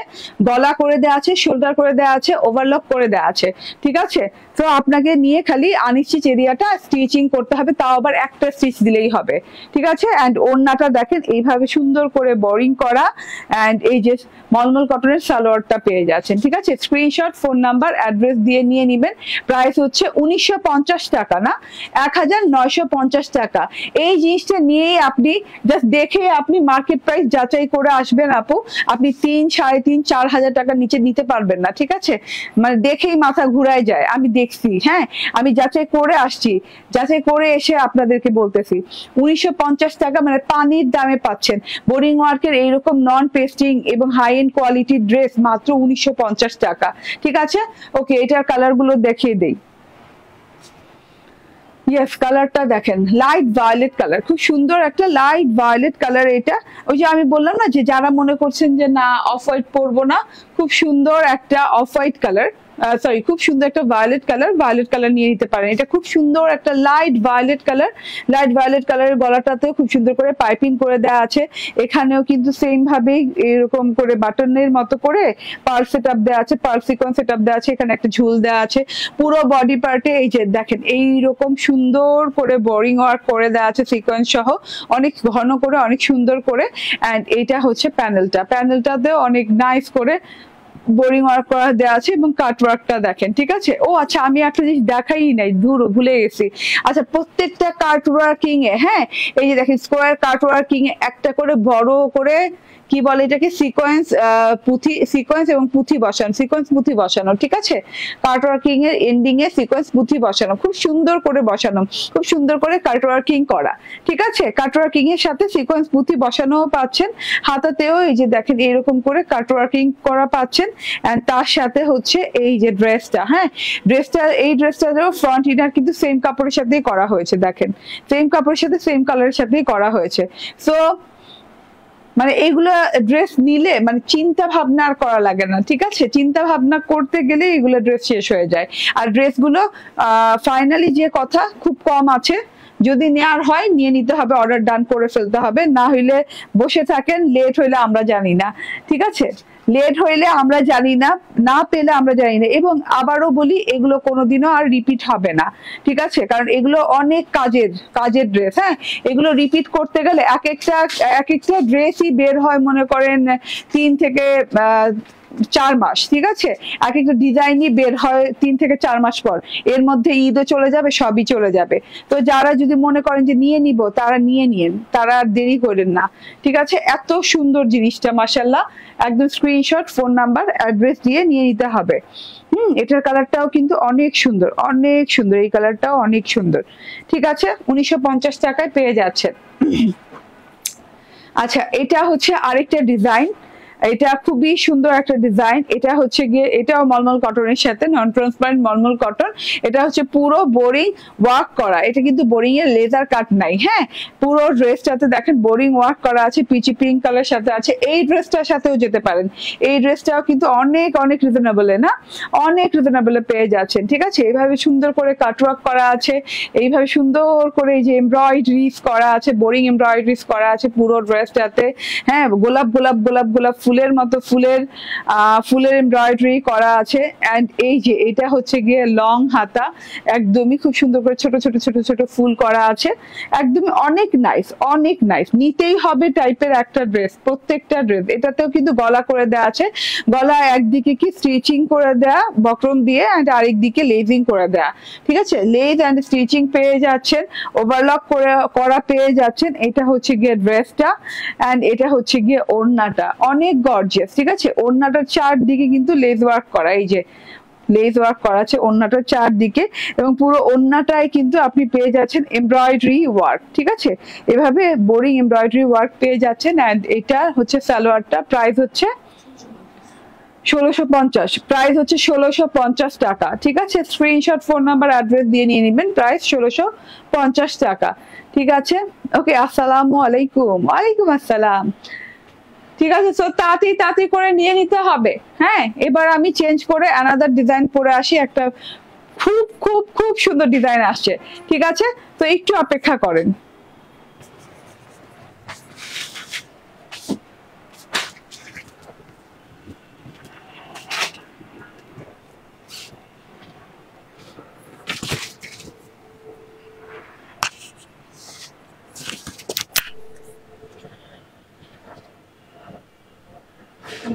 গলা করে দেওয়া আছে, শোল্ডার করে দেওয়া আছে, ওভারলক করে দেওয়া আছে, ঠিক আছে। তো আপনাকে নিয়ে খালি আনস্টিচ এরিয়াটা স্টিচিং করতে হবে, তাও আবার একটা স্টিচ দিলেই হবে, ঠিক আছে। অ্যান্ড ওড়নাটা দেখেন এইভাবে সুন্দর করে বোরিং করা, অ্যান্ড এই যে মলমল কটনের সালোয়ারটা পেয়ে যাচ্ছেন, ঠিক আছে। স্ক্রিনশট, ফোন নাম্বার, অ্যাড্রেস দিয়ে নিয়ে নেবেন। প্রাইস হচ্ছে 1950 টাকা, না 1950 টাকা। এই জিনিসটা নিয়েই আপনি জাস্ট দেখে আপনি মার্কেট প্রাইস যাচাই করে আসবেন আপু, আপনি 3, 3.5, 4 হাজার টাকার নিচে নিতে পারবেন না, ঠিক আছে। মানে দেখেই মাথা ঘুরায় যায়, আমি দেখছি, হ্যাঁ আমি যাচাই করে আসছি, যাচাই করে এসে আপনাদেরকে বলতেছি 1950 টাকা মানে পানির দামে পাচ্ছেন বোরিং ওয়ার্কের এইরকম নন পেস্টিং এবং হাই এন্ড কোয়ালিটি ড্রেস মাত্র 1950 টাকা, ঠিক আছে। ওকে, এটার কালার গুলো দেখিয়ে দেই। ইয়েস, কালারটা দেখেন লাইট ভায়োলেট কালার, খুব সুন্দর একটা লাইট ভায়োলেট কালার। এটা ওই যে আমি বললাম না যে যারা মনে করছেন যে না অফ হোয়াইট পরবো না, খুব সুন্দর একটা অফ হোয়াইট কালার, সরি খুব সুন্দর একটা ভায়োলেট কালার নিয়ে নিতে পারেন। এটা খুব সুন্দর একটা লাইট ভায়োলেট কালারের গলাটাতেও খুব সুন্দর করে পাইপিং করে দেওয়া আছে। এখানেও কিন্তু সেম ভাবেই এরকম করে বাটনের মতো করে পার্ল সেট আপ দেওয়া আছে, পার্ল সিকোয়েন্স সেট আপ দেওয়া আছে, এখানে একটা ঝুল দেওয়া আছে। পুরো বডি পার্টে এই যে দেখেন এইরকম সুন্দর করে বোরিং ওয়ার্ক করে দেওয়া আছে সিকোয়েন্স সহ, অনেক ঘন করে, অনেক সুন্দর করে। অ্যান্ড এইটা হচ্ছে প্যানেলটাতেও অনেক নাইস করে বোরিং ওয়ার্ক করা দেওয়া আছে এবং কাট ওয়ার্কটা দেখেন, ঠিক আছে। ও আচ্ছা, আমি একটা জিনিস দেখাই নাই, ভুলে গেছি। আচ্ছা, প্রত্যেকটা কাট ওয়ার্কিং এ, হ্যাঁ এই যে দেখেন স্কোয়ার কাট ওয়ার্কিং এ একটা করে বড় করে কি বলে এটাকে সিকোয়েন্স এবং পুঁথি বসানো, ঠিক আছে। কাট ওয়ার্কিং এর এন্ডিং এ সিকোয়েন্স পুঁথি বসানো, খুব সুন্দর করে বসানো, খুব সুন্দর করে কাট ওয়ার্কিং করা, ঠিক আছে। কাট ওয়ার্কিং এর সাথে সিকোয়েন্স পুঁথি বসানোও পাচ্ছেন, হাতাতেও এই যে দেখেন এরকম করে কাট ওয়ার্কিং করা পাচ্ছেন। এন্ড তার সাথে হচ্ছে এই যে ড্রেসটা, হ্যাঁ এই ড্রেসটারও ফ্রন্ট ইনার কিন্তু সেম কাপড়ের সাথেই করা হয়েছে, দেখেন সেম কাপড়ের সাথে সেম কালারের সাথেই করা হয়েছে। সো মানে এইগুলো ড্রেস নিলে মানে চিন্তা ভাবনা আর করা লাগে না, ঠিক আছে। চিন্তা ভাবনা করতে গেলে এগুলো ড্রেস শেষ হয়ে যায়। আর ড্রেসগুলো ফাইনালি যে কথা খুব কম আছে, যদি নেওয়ার হয় নিয়ে নিতে হবে, অর্ডার ডান করে ফেলতে হবে, না হইলে বসে থাকেন, লেট হইলে আমরা জানি না, ঠিক আছে। লেট হইলে আমরা জানি না, না পেলে আমরা জানি না। এবং আবারও বলি এগুলো কোনোদিনও আর রিপিট হবে না, ঠিক আছে, কারণ এগুলো অনেক কাজের ড্রেস। হ্যাঁ, এগুলো রিপিট করতে গেলে এক একটা ড্রেসই বের হয় মনে করেন 3 থেকে 4 মাস, ঠিক আছে। এক একটা ডিজাইনই বের হয় 3 থেকে 4 মাস পর, এর মধ্যে ঈদও চলে যাবে, সবই চলে যাবে। তো যারা যদি মনে করেন যে নিয়ে নিব, তারা নিয়ে নিন, তারা আর দেরি করেন না, ঠিক আছে। এত সুন্দর জিনিসটা মাশাআল্লাহ, একদম স্ক্রিনশট, ফোন নাম্বার, অ্যাড্রেস দিয়ে নিয়ে নিতে হবে। এটার কালারটাও কিন্তু অনেক সুন্দর, এই কালারটাও অনেক সুন্দর, ঠিক আছে। 1950 টাকায় পেয়ে যাচ্ছেন। আচ্ছা, এটা হচ্ছে আরেকটা ডিজাইন, এটা খুবই সুন্দর একটা ডিজাইন। এটা হচ্ছে গিয়ে এটাও মলমল কটনের সাথে, নন ট্রান্সপারেন্ট মলমল কটন। এটা হচ্ছে পুরো বোরিং ওয়ার্ক করা, এটা কিন্তু বোরিং এর লেজার কাট নাই, হ্যাঁ পুরো ড্রেসটাতে দেখেন বোরিং ওয়ার্ক করা আছে, পিচি পিঙ্ক কালার সাথে আছে। এই ড্রেসটার সাথেও যেতে পারেন, এই ড্রেসটাও কিন্তু অনেক রিজনেবলে, না অনেক রিজনেবলে পেয়ে যাচ্ছেন, ঠিক আছে। এইভাবে সুন্দর করে কাট ওয়ার্ক করা আছে, এইভাবে সুন্দর করে এই যে এমব্রয়ডারিজ করা আছে, বোরিং এমব্রয়ডারিজ করা আছে পুরো ড্রেসটাতে, হ্যাঁ গোলাপ ফুলের মতো ফুলের এমব্রয়ডারি করা আছে। এন্ড এই যে এটা হচ্ছে গিয়ে লং হাতা, একদমই খুব সুন্দর করে ছোট ছোট ফুল করা আছে, একদমই অনেক নাইস, নিতেই হবে টাইপের একটা ড্রেস, প্রত্যেকটা ড্রেস। এটাতেও কিন্তু গলা করে দেওয়া আছে, গলা একদিকে কি স্টিচিং করে দেয়া বক্রম দিয়ে, এন্ড আরেক দিকে লেজিং করে দেয়া, ঠিক আছে। লেজ এন্ড স্টিচিং পেয়ে যাচ্ছেন, ওভারলক করা পেয়ে যাচ্ছেন। এটা হচ্ছে গিয়ে ড্রেসটা, এন্ড এটা হচ্ছে গিয়ে ওড়নাটা, অনেক গর্জিয়াস, ঠিক আছে। ওড়নাটার চারদিকে কিন্তু লেস ওয়ার্ক করা, এই যে লেস ওয়ার্ক করা আছে ওড়নাটার চারদিকে, এবং পুরো ওড়নাটায় কিন্তু আপনি পেয়ে যাচ্ছেন এমব্রয়ডারি ওয়ার্ক, ঠিক আছে। এভাবে বোরিং এমব্রয়ডারি ওয়ার্ক পেয়ে যাচ্ছেন। এন্ড এটা হচ্ছে সালোয়ারটা, প্রাইস হচ্ছে 1650, প্রাইস হচ্ছে 1650 টাকা, ঠিক আছে। স্ক্রিনশট, ফোন নাম্বার, অ্যাড্রেস দিয়ে নিয়ে নেবেন। প্রাইস 1650 টাকা, ঠিক আছে। ওকে, আসসালামু আলাইকুম। ওয়ালাইকুম আসসালাম, ঠিক আছে। সো তাড়াতাড়ি করে নিয়ে নিতে হবে। হ্যাঁ, এবার আমি চেঞ্জ করে অ্যানাদার ডিজাইন পরে আসি, একটা খুব সুন্দর ডিজাইন আসছে, ঠিক আছে। তো একটু অপেক্ষা করেন। ওকে,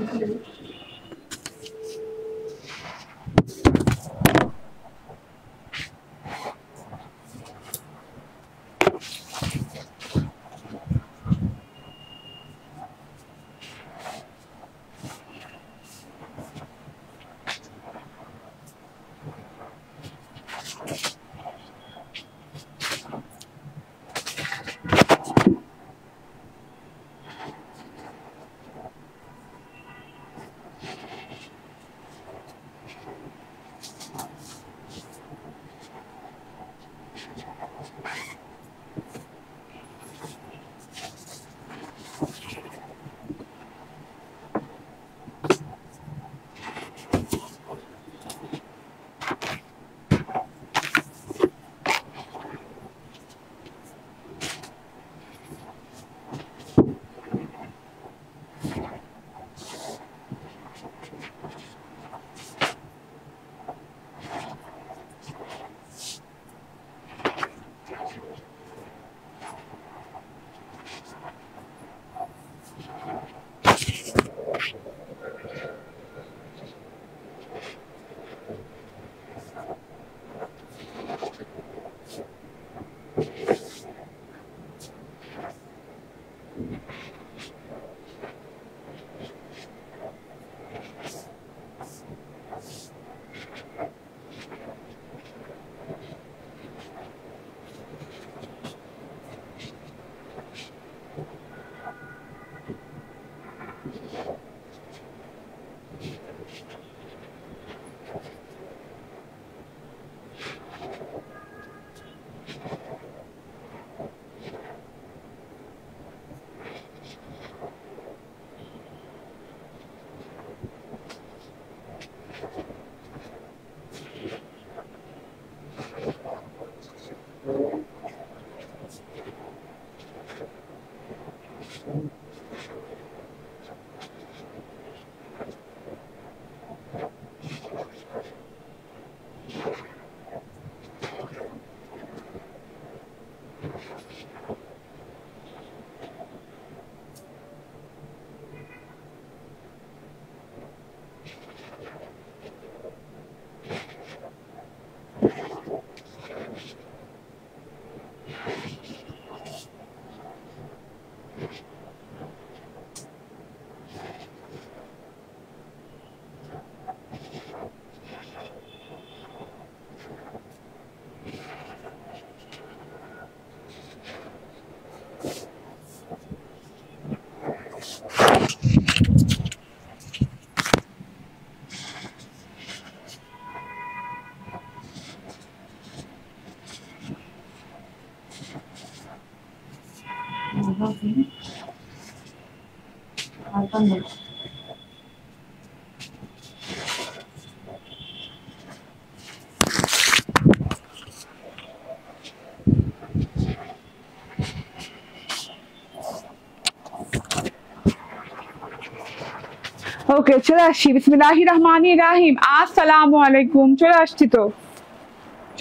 চলে আসছি। বিসমিল্লাহির রহমানির রহিম। আসসালামু আলাইকুম। চলে আসছি তো,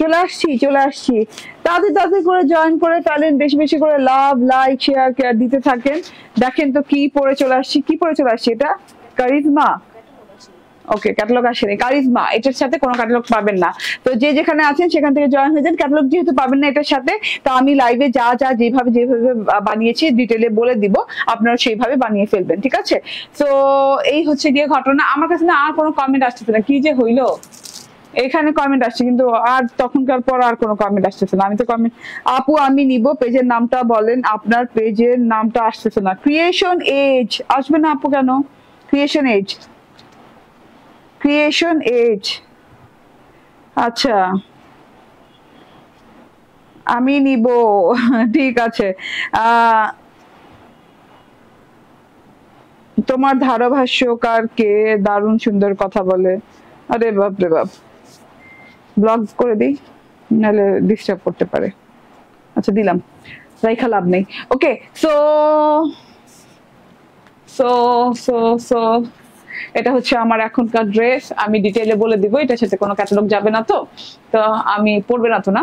চলে আসছি। তাদের তাদের করে জয়েন করে ফেলেন, বেশি বেশি করে লাভ, লাইক, শেয়ার দিতে থাকেন। দেখেন তো কি পরে চলে আসছি, এটা কারিজমা। ওকে, ক্যাটালগ আসেনি, কারিজমা। এটার সাথে কোনো ক্যাটালগ পাবেন না। তো যে যেখানে আছেন সেখান থেকে জয়েন হয়ে যান। ক্যাটালগ যেহেতু পাবেন না এটার সাথে, তো আমি লাইভে যা যেভাবে বানিয়েছি ডিটেলে বলে দিব, আপনারা সেইভাবে বানিয়ে ফেলবেন, ঠিক আছে? তো এই হচ্ছে গিয়ে ঘটনা। আমার কাছে না আর কোনো কমেন্ট আসতেছে না, কি যে হইলো। এখানে কমেন্ট আসছে কিন্তু আর তখনকার পর আর কোনো কমেন্ট আসতেছে না। আমি তো কমেন্ট, আপু আমি নিব, পেজের নামটা বলেন। আপনার পেজের নামটা আসতেছে না। ক্রিয়েশন এজ আসবে না আপু, কেন? ক্রিয়েশন এজ, আচ্ছা আমি নিব। ঠিক আছে। তোমার ধারাভাষ্যকার কে দারুণ সুন্দর কথা বলে। আরে বাপ রে বাপ, ব্লক করে দিই, নাহলে ডিস্টার্ব করতে পারে। আচ্ছা দিলাম, রাইখা লাভ নেই। ওকে, সো সো সো সো এটা হচ্ছে আমার এখনকার ড্রেস। আমি ডিটেইলে বলে দিব, এটার সাথে কোনো ক্যাটালগ যাবে না তো, তো আমি পরবে না তো না।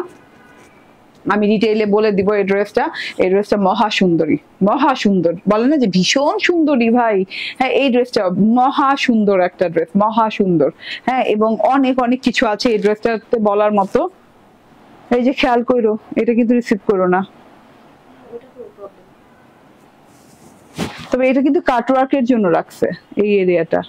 আমি ডিটেইলে বলে দিব এই ড্রেসটা মহা সুন্দরী, মহা সুন্দর, বলে না যে ভীষণ সুন্দরী ভাই, হ্যাঁ এই ড্রেসটা মহা সুন্দর একটা ড্রেস, মহা সুন্দর। হ্যাঁ, এবং অনেক অনেক কিছু আছে এই ড্রেসটাতে বলার মতো। এই যে খেয়াল করো, এটা কিন্তু রিসিভ করো না, তবে এটা কিন্তু কাটওয়ার্কের জন্য রাখছে এই এরিয়াটা,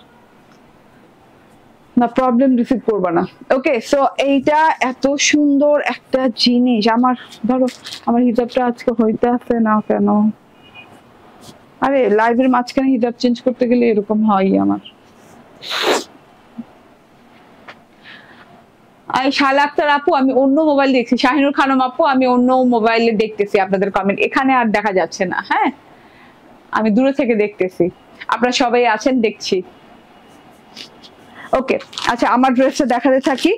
না প্রবলেম, রিসিভ করবা না। ওকে, সো এইটা এত সুন্দর একটা জিনিস। আমার ধরো আমার হিজাবটা আজকে হইতে আছে না কেন, আরে লাইভের মাঝখানে হিজাব চেঞ্জ করতে গেলে এরকম হয় আমার। শালা আক্তার আপু, আমি অন্য মোবাইল দেখছি। শাহিনুর খানম আপু, আমি অন্য মোবাইলে দেখতেছি আপনাদের কমেন্ট, এখানে আর দেখা যাচ্ছে না। হ্যাঁ, আমি দূরে থেকে দেখতেছি, আপনারা সবাই আছেন দেখছি। ওকে, আচ্ছা আমার ড্রেসটা দেখাতে থাকি,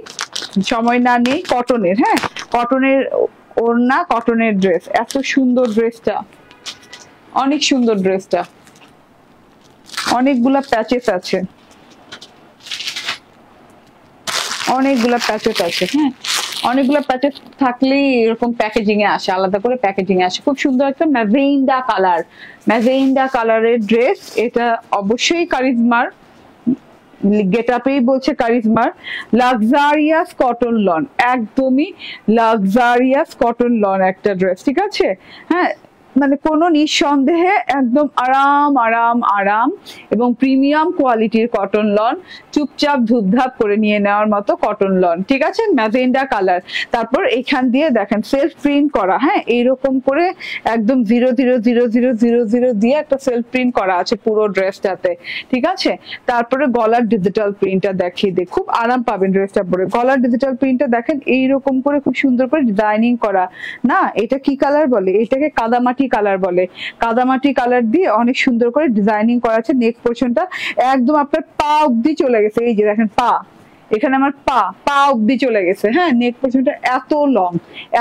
সময় না নেই। কটনের, হ্যাঁ কটনের ওড়না, কটনের ড্রেস, এত সুন্দর ড্রেসটা, অনেক সুন্দর ড্রেসটা, অনেকগুলা প্যাচেস আছে, অনেকগুলা প্যাচেস আছে। হ্যাঁ, অনেকগুলো প্যাচেস থাকলেই এরকম প্যাকেজিং এ আসে, আলাদা করে প্যাকেজিং এ আসে। খুব সুন্দর একটা ম্যাজেন্ডা কালার, ম্যাজেন্ডা কালারের ড্রেস। এটা অবশ্যই কারিজমার গেট আপেই বলছে কারিজমার। লাক্সারিয়াস কটন লন, একদমই লাক্সারিয়াস কটন লন একটা ড্রেস, ঠিক আছে। হ্যাঁ, মানে কোনো নিঃসন্দেহে একদম আরাম আরাম আরাম এবং প্রিমিয়াম কোয়ালিটির কটন লন, চুপচাপ ধুপধাপ করে নিয়ে নেওয়ার মতো কটন লন, ঠিক আছে। ম্যাজেন্ডা কালার, তারপর এখান দিয়ে দেখেন সেলফ প্রিন্ট করা, হ্যাঁ এইরকম করে একদম 0000000 দিয়ে একটা সেলফ প্রিন্ট করা আছে পুরো ড্রেসটাতে, ঠিক আছে। তারপরে গলার ডিজিটাল প্রিন্টটা দেখিয়ে দিই, খুব আরাম পাবেন ড্রেসটা পরে। গলার ডিজিটাল প্রিন্টটা দেখেন এইরকম করে খুব সুন্দর করে ডিজাইনিং করা। না এটা কি কালার বলে, এটাকে কাদামাটি কালার বলে। কাদামাটি কালার দিয়ে অনেক সুন্দর করে ডিজাইনিং করা আছে। নেক পোরশনটা একদম আপনার পা অব্দি চলে গেছে, এই যে দেখেন পা, এখানে আমার পা অব্দি চলে গেছে। হ্যাঁ, নেক পোরশনটা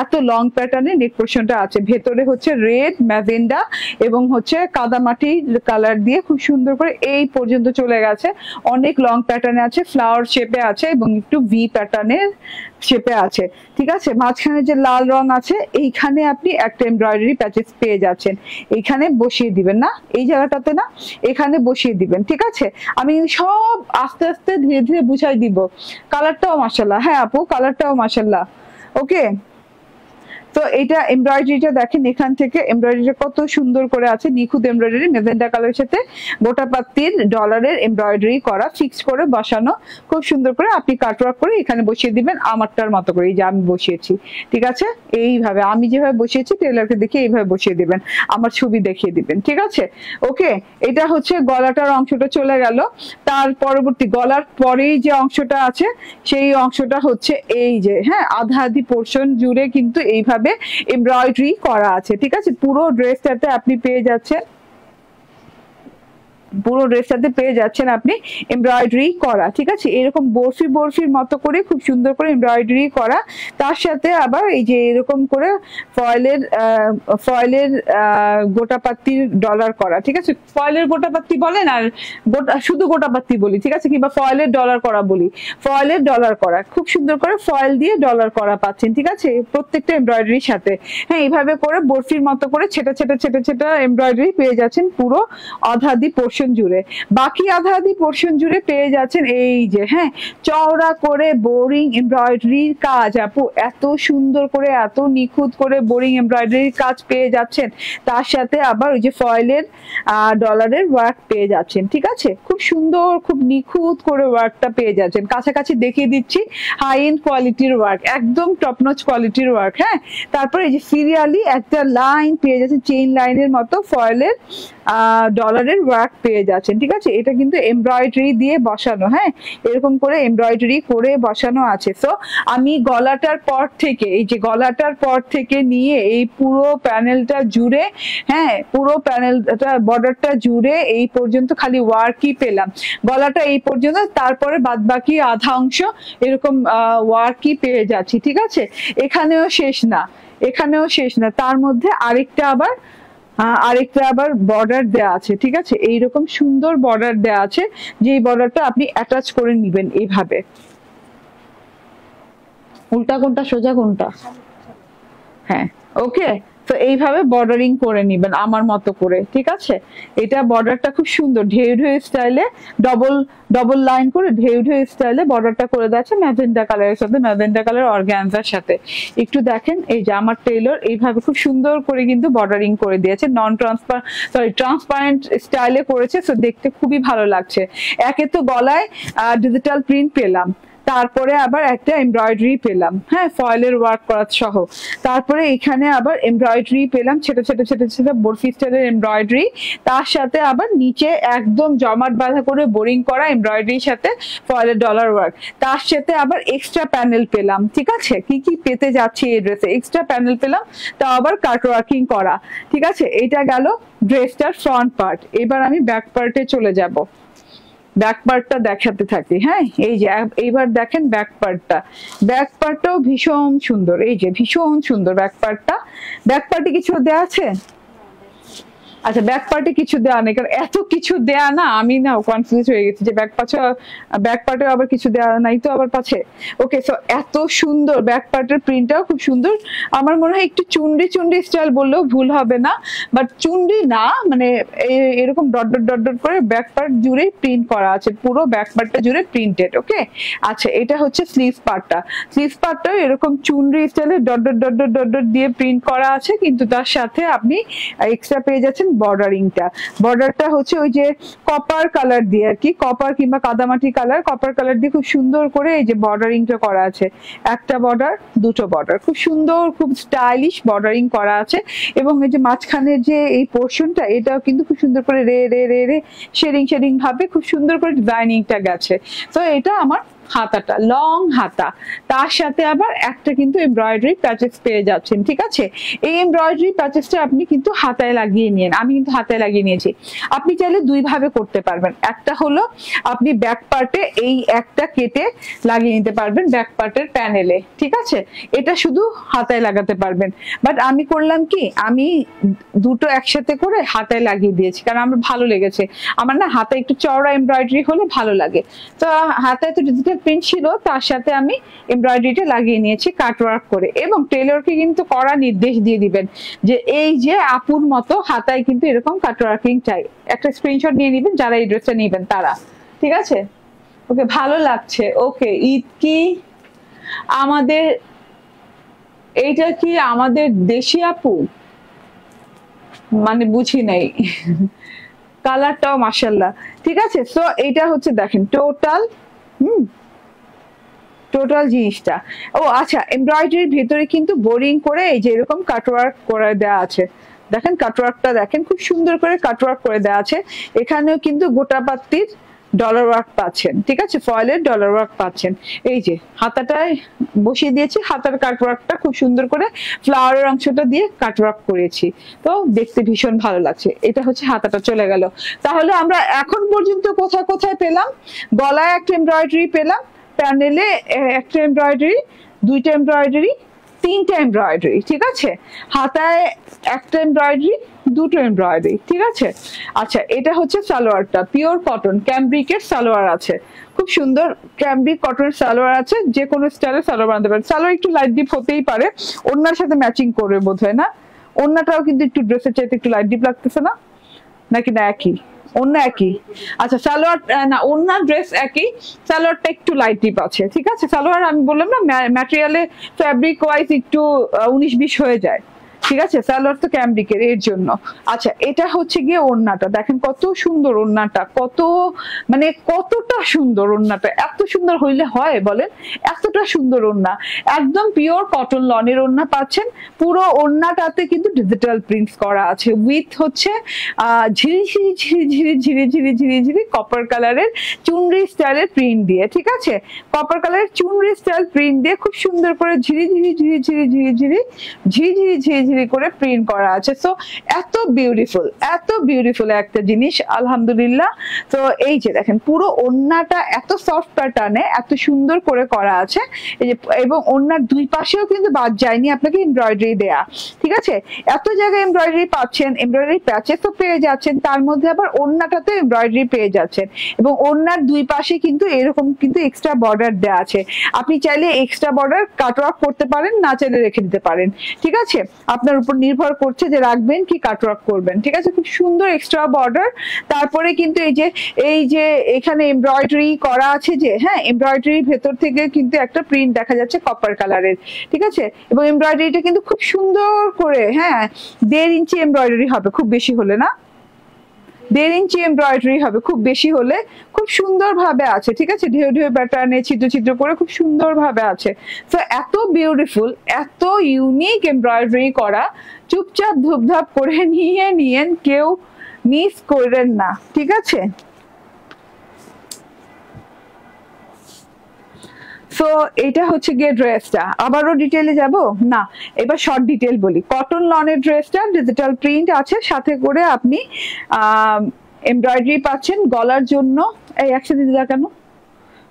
এত লং প্যাটার্নে নেক পোরশনটা আছে। ভেতরে হচ্ছে রেড, ম্যাজেন্ডা এবং হচ্ছে কাদামাটি কালার দিয়ে খুব সুন্দর করে এই পর্যন্ত চলে গেছে। অনেক লং প্যাটার্নে আছে, ফ্লাওয়ার শেপে আছে এবং একটু ভি প্যাটার্নের শেপে আছে, ঠিক আছে। মাঝখানে যে লাল রং আছে এইখানে আপনি একটা এমব্রয়ডারি প্যাচেস পেয়ে যাচ্ছেন, এইখানে বসিয়ে দিবেন, না এই জায়গাটাতে না, এখানে বসিয়ে দিবেন, ঠিক আছে। আমি সব আস্তে আস্তে ধীরে ধীরে বুঝাই দিব। কালারটাও মাশাআল্লাহ, হ্যাঁ আপু কালারটাও মাশাআল্লাহ। ওকে, তো এটা এমব্রয়ডারিটা দেখেন, এখান থেকে এমব্রয়ডারিটা কত সুন্দর করে আছে, নিখুঁত এমব্রয়ডারি, মেজেন্টা কালারের সাথে গোটা পাত্তির ডলারের এমব্রয়ডারি করা, ফিক্সড করে বসানো, খুব সুন্দর করে আপনি কাটওয়ার্ক করে এখানে বসিয়ে দিবেন আমারটার মতো করে, এই যে আমি বসিয়েছি, ঠিক আছে। এইভাবে আমি যেভাবে বসিয়েছি টেলারকে দেখে এইভাবে বসিয়ে দিবেন, আমার ছবি দেখিয়ে দিবেন, ঠিক আছে। ওকে, এটা হচ্ছে গলাটার অংশটা চলে গেল। তার পরবর্তী গলার পরেই যে অংশটা আছে সেই অংশটা হচ্ছে এই যে, হ্যাঁ আধা আধি পোর্শন জুড়ে কিন্তু এইভাবে এমব্রয়ডারি করা আছে, ঠিক আছে। পুরো ড্রেসটাতে আপনি পেয়ে যাচ্ছেন, পুরো ড্রেসটাতে পেয়ে যাচ্ছেন আপনি এমব্রয়ডারি করা, ঠিক আছে। এরকম বরফির মতো করে খুব সুন্দর করে এমব্রয়ডারি করা, তার সাথে আবার এই যে এরকম করে ফয়েলের গোটাপাত্তির ডলার করা, ঠিক আছে। ফয়েলের গোটাপাত্তি বলেন আর শুধু গোটাপাত্তি বলি, ঠিক আছে, কিংবা ফয়েলের ডলার করা বলি, ফয়েলের ডলার করা, খুব সুন্দর করে ফয়েল দিয়ে ডলার করা পাচ্ছেন, ঠিক আছে, প্রত্যেকটা এমব্রয়ডারির সাথে। হ্যাঁ, এইভাবে করে বরফির মতো করে ছেটা ছেটা এমব্রয়ডারি পেয়ে যাচ্ছেন পুরো আধাদি পোর্শন জুড়ে। বাকি আধাদি পোর্শন জুড়ে পেয়ে যাচ্ছেন এই যে, হ্যাঁ চওড়া করে বোরিং এমব্রয়ডারির কাজ। আপু এত সুন্দর করে, এত নিখুঁত করে বোরিং এমব্রয়ডারির কাজ পেয়ে যাচ্ছেন, তার সাথে আবার ওই যে ফয়েলের ডলারের ওয়ার্ক পেয়ে যাচ্ছেন, ঠিক আছে। খুব সুন্দর, খুব নিখুঁত করে ওয়ার্কটা পেয়ে যাচ্ছেন। কাছাকাছি দেখিয়ে দিচ্ছি, হাই এন্ড কোয়ালিটির ওয়ার্ক, একদম টপ নচ কোয়ালিটির ওয়ার্ক। হ্যাঁ, তারপরে এই যে সিরিয়ালি একটা লাইন পেয়ে যাচ্ছেন, চেইন লাইনের মতো ফয়েলের ডলারের ওয়ার্ক পেয়ে যাচ্ছেন, ঠিক আছে। এটা কিন্তু এমব্রয়ডারি দিয়ে বসানো, হ্যাঁ এরকম করে এমব্রয়ডারি করে বসানো আছে। সো আমি গলাটার পর থেকে, এই যে গলাটার পর থেকে নিয়ে এই পুরো প্যানেলটা জুড়ে, হ্যাঁ পুরো প্যানেলটা বর্ডারটা জুড়ে এই পর্যন্ত খালি ওয়ার্কই পেলাম, গলাটা এই পর্যন্ত, তারপরে বাদ বাকি আধা অংশ এরকম ওয়ার্কই পেয়ে যাচ্ছি, ঠিক আছে। এখানেও শেষ না, তার মধ্যে আরেকটা আবার বর্ডার দেয়া আছে, ঠিক আছে। এইরকম সুন্দর বর্ডার দেয়া আছে, যে বর্ডারটা আপনি অ্যাটাচ করে নিবেন এইভাবে। উল্টা কোনটা সোজা কোনটা? হ্যাঁ, ওকে। তো এইভাবে বর্ডারিং করে নিবেন আমার মতো করে, ঠিক আছে। এটা বর্ডারটা খুব সুন্দর ঢেউ ঢেউ স্টাইলে, ডবল ডবল লাইন করে ঢেউ ঢেউ স্টাইলে বর্ডারটা করে দেওয়া আছে ম্যাজেন্টা কালারের সাথে, ম্যাজেন্টা কালার অর্গানজার সাথে। একটু দেখেন এই যে আমার টেইলর এইভাবে খুব সুন্দর করে কিন্তু বর্ডারিং করে দিয়েছে, নন ট্রান্সপারেন্ট সরি ট্রান্সপারেন্ট স্টাইলে করেছে, তো দেখতে খুবই ভালো লাগছে। একে তো গলায় ডিজিটাল প্রিন্ট পেলাম, তারপরে আবার একটা এমব্রয়ডারি পেলাম, হ্যাঁ, ফয়েলের ওয়ার্ক করা সহ। তারপরে এখানে আবার এমব্রয়ডারি পেলাম, ছোট ছোট ছোট ছোট বরফি স্টাইলের এমব্রয়ডারি, তার সাথে আবার নিচে একদম জমাট বাঁধা করে বোরিং করা এমব্রয়ডারির সাথে ফয়েলের ডলার ওয়ার্ক, তার সাথে আবার এক্সট্রা প্যানেল পেলাম, ঠিক আছে। কি কি পেতে যাচ্ছে এই ড্রেসে, এক্সট্রা প্যানেল পেলাম, তাও আবার কাট ওয়ার্কিং করা, ঠিক আছে। এটা গেল ড্রেসটার ফ্রন্ট পার্ট। এবার আমি ব্যাক পার্টে চলে যাব, ব্যাক পার্টটা দেখাতে থাকি। হ্যাঁ, এই যে এইবার দেখেন ব্যাক পার্টটা, ব্যাক পার্টটাও ভীষণ সুন্দর, এই যে ভীষণ সুন্দর ব্যাক পার্টটা। ব্যাক পার্টে কিছু দেওয়া আছে? আচ্ছা, ব্যাক পার্টে কিছু দেওয়া নেই, কারণ এত কিছু দেয়া না, আমি না কনফিউজ হয়ে গেছি যে ব্যাক পার্টে আবার কিছু দেওয়া নাই তো আবার পাচ্ছে। ওকে, সো এত সুন্দর ব্যাক পার্টের প্রিন্টটাও খুব সুন্দর। আমার মনে হয় একটু চুন্ডি চুন্ডি স্টাইল বললেও ভুল হবে না, বাট চুন্ডি না, মানে এরকম ডট ডট ডট ডট করে ব্যাক পার্ট জুড়ে প্রিন্ট করা আছে, পুরো ব্যাক পার্টটা জুড়ে প্রিন্টেড। ওকে, আচ্ছা, এটা হচ্ছে স্লিভস পার্টটা। স্লিভস পার্টটাও এরকম চুন্ডি স্টাইলে dot dot dot dot dot dot দিয়ে প্রিন্ট করা আছে, কিন্তু তার সাথে আপনি এক্সট্রা পেয়ে যাচ্ছেন বর্ডারিংটা। বর্ডারটা হচ্ছে ওই যে কপার কালার দিয়ে আর কি, কপার কিংবা কাদামাটি কালার, কপার কালার দিয়ে খুব সুন্দর করে এই যে বর্ডারিংটা করা আছে, একটা বর্ডার দুটো বর্ডার, খুব সুন্দর খুব স্টাইলিশ বর্ডারিং করা আছে। এবং এই যে মাঝখানের যে এই পোর্শনটা, এটাও কিন্তু খুব সুন্দর করে রে রে রে রে শেডিং শেডিং ভাবে খুব সুন্দর করে ডিজাইনিংটা গেছে। তো এটা আমার হাতাটা, লং হাতা, তার সাথে আবার একটা কিন্তু এমব্রয়ডারি প্যাচেস পেয়ে যাচ্ছেন, ঠিক আছে। এই এমব্রয়ডারি প্যাচেসটা আপনি কিন্তু হাতায় লাগিয়ে নিন, আমি কিন্তু হাতায় লাগিয়ে নিয়েছি। আপনি চাইলে দুই ভাবে করতে পারবেন, একটা হলো আপনি ব্যাক পার্টে এই একটা কেটে লাগিয়ে নিতে পারবেন ব্যাক পার্টের প্যানেলে, ঠিক আছে, এটা শুধু হাতায় লাগাতে পারবেন। বাট আমি করলাম কি, আমি দুটো একসাথে করে হাতায় লাগিয়ে দিয়েছি, কারণ আমার ভালো লেগেছে। আমার না হাতায় একটু চওড়া এমব্রয়ডারি হলে ভালো লাগে, তো হাতায় তো ডিজিটাল প্রিন্ট ছিল, তার সাথে আমি এমব্রয়ডারিটা লাগিয়ে নিয়েছি কাট ওয়ার্ক করে। এবং টেলরকে কিন্তু কড়া নির্দেশ দিয়ে দিবেন যে এই যে আপুর মতো হাতায় কিন্তু এরকম কাট ওয়ার্কিং চাই। একটা স্ক্রিনশট নিয়ে নিবেন যারা এই ড্রেসটা নেবেন তারা, ঠিক আছে। ওকে, ভালো লাগছে। ওকে, ঈদ কি আমাদের, এইটা কি আমাদের দেশি আপু, মানে বুঝি নাই কালারটাও মাশাআল্লাহ, ঠিক আছে। সো এইটা হচ্ছে দেখেন টোটাল টোটাল জিনিসটা। ও আচ্ছা, এমব্রয়ডারির ভিতরে কিন্তু বোরিং করে এই যে এরকম কাটওয়ার্ক করে দেওয়া আছে, দেখেন কাটওয়ার্কটা দেখেন খুব সুন্দর করে কাটওয়ার্ক করে দেওয়া আছে। এখানেও কিন্তু গোটা পাত্তির ডলার ওয়ার্ক পাচ্ছেন, ঠিক আছে, ফয়েলের ডলার ওয়ার্ক পাচ্ছেন। এই যে হাতাটায় বসিয়ে দিয়েছি, হাতার কাটওয়ার্কটা খুব সুন্দর করে ফ্লাওয়ারের অংশটা দিয়ে কাটওয়ার্ক করেছি, তো দেখতে ভীষণ ভালো লাগছে। এটা হচ্ছে হাতাটা চলে গেল। তাহলে আমরা এখন পর্যন্ত কোথায় কোথায় পেলাম, গলায় একটা এমব্রয়ডারি পেলাম, প্যানেলে একটা এমব্রয়ডারি, দুইটা এমব্রয়ডারি, তিনটা এমব্রয়ডারি, ঠিক আছে, হাতায় একটা এমব্রয়ডারি, দুটো এমব্রয়ডারি, ঠিক আছে। আচ্ছা, এটা হচ্ছে সালোয়ারটা, পিওর কটন ক্যামব্রিকের সালোয়ার আছে, খুব সুন্দর ক্যামব্রিক কটনের সালোয়ার আছে, যে কোনো স্টাইলে সালোয়ার বানাতে পারেন। সালোয়ার একটু লাইট ডিপ হতেই পারে, ওড়নার সাথে ম্যাচিং করবে বোধহয় না, ওড়নাটাও কিন্তু একটু ড্রেসের চাইতে একটু লাইট ডিপ লাগতেছে না, নাকি না একই? ওড়না একই, আচ্ছা সালোয়ার না, ওড়না ড্রেস একই, সালোয়ারটা একটু লাইট ডিপ আছে, ঠিক আছে। সালোয়ার আমি বললাম না ম্যাটেরিয়ালে ফ্যাব্রিক ওয়াইজ একটু 19-20 হয়ে যায়, ঠিক আছে, সালোয়ার তো ক্যামব্রিকের এর জন্য। আচ্ছা, এটা হচ্ছে গিয়ে ওড়নাটা, দেখেন কত সুন্দর ওড়নাটা, কত মানে কতটা সুন্দর ওড়নাটা, এত সুন্দর হইলে হয় বলেন, এতটা সুন্দর ওড়না, একদম পিওর কটন লনের ওড়না পাচ্ছেন। পুরো ওড়নাটাতে কিন্তু ডিজিটাল প্রিন্টস করা আছে, উইথ হচ্ছে ঝিরি ঝিরি ঝিরি ঝিরি ঝিরি ঝিরি ঝিরি ঝিরি কপার কালারের চুনরি স্টাইলের প্রিন্ট দিয়ে, ঠিক আছে, কপার কালারের চুনরি স্টাইল প্রিন্ট দিয়ে খুব সুন্দর করে ঝিরি ঝিরি ঝিরি ঝিরি ঝিরি ঝিরি ঝিরি ঝিরি ঝিরি ঝিরি থ্রি করে প্রিন্ট করা আছে। সো এত বিউটিফুল একটা জিনিস, আলহামদুলিল্লাহ। তো এই যে দেখেন পুরো ওড়নাটা এত সফট প্যাটার্নে এত সুন্দর করে করা আছে, এই যে এবং ওড়নার দুই পাশেও কিন্তু বাদ যায়নি আপনাকে এমব্রয়ডারি দেয়া, ঠিক আছে। এত জায়গায় এমব্রয়ডারি পাচ্ছেন, এমব্রয়ডারি প্যাচেস তো পেয়ে যাচ্ছেন, তার মধ্যে আবার ওড়নাটাতে এমব্রয়ডারি পেয়ে যাচ্ছেন, এবং ওড়নার দুই পাশে কিন্তু এরকম কিন্তু এক্সট্রা বর্ডার দেওয়া আছে। আপনি চাইলে এক্সট্রা বর্ডার কাটওয়ার্ক করতে পারেন, না চাইলে রেখে দিতে পারেন, ঠিক আছে। আপনার উপর নির্ভর করছে যে রাখবেন কি কাটওয়ার্ক করবেন, ঠিক আছে। খুব সুন্দর এক্সট্রা বর্ডার। তারপরে কিন্তু এই যে এখানে এমব্রয়ডারি করা আছে যে, হ্যাঁ, এমব্রয়ডারির ভেতর থেকে কিন্তু একটা প্রিন্ট দেখা যাচ্ছে কপার কালারের, ঠিক আছে। এবং এমব্রয়ডারিটা কিন্তু খুব সুন্দর করে, হ্যাঁ, 1.5 ইঞ্চি এমব্রয়ডারি হবে খুব বেশি হলে, না 1.5 ইঞ্চি এমব্রয়ডারি হবে খুব বেশি হলে। খুব সুন্দর ভাবে আছে, ঠিক আছে, ঢেউ ঢেউ প্যাটার্নে ছিদ্র ছিদ্র করে খুব সুন্দর ভাবে আছে। তো এত বিউটিফুল, এত ইউনিক এমব্রয়ডারি করা, চুপচাপ ধুপধাপ করে নিয়েন, কেউ মিস করেন না, ঠিক আছে। সো এটা হচ্ছে গিয়ে ড্রেসটা। আবারও ডিটেইলে যাব না, এবার শর্ট ডিটেইল বলি। কটন লনের ড্রেসটা ডিজিটাল প্রিন্ট আছে, সাথে করে আপনি এমব্রয়ডারি পাচ্ছেন গলার জন্য। এই একসাথে দিলা কেন?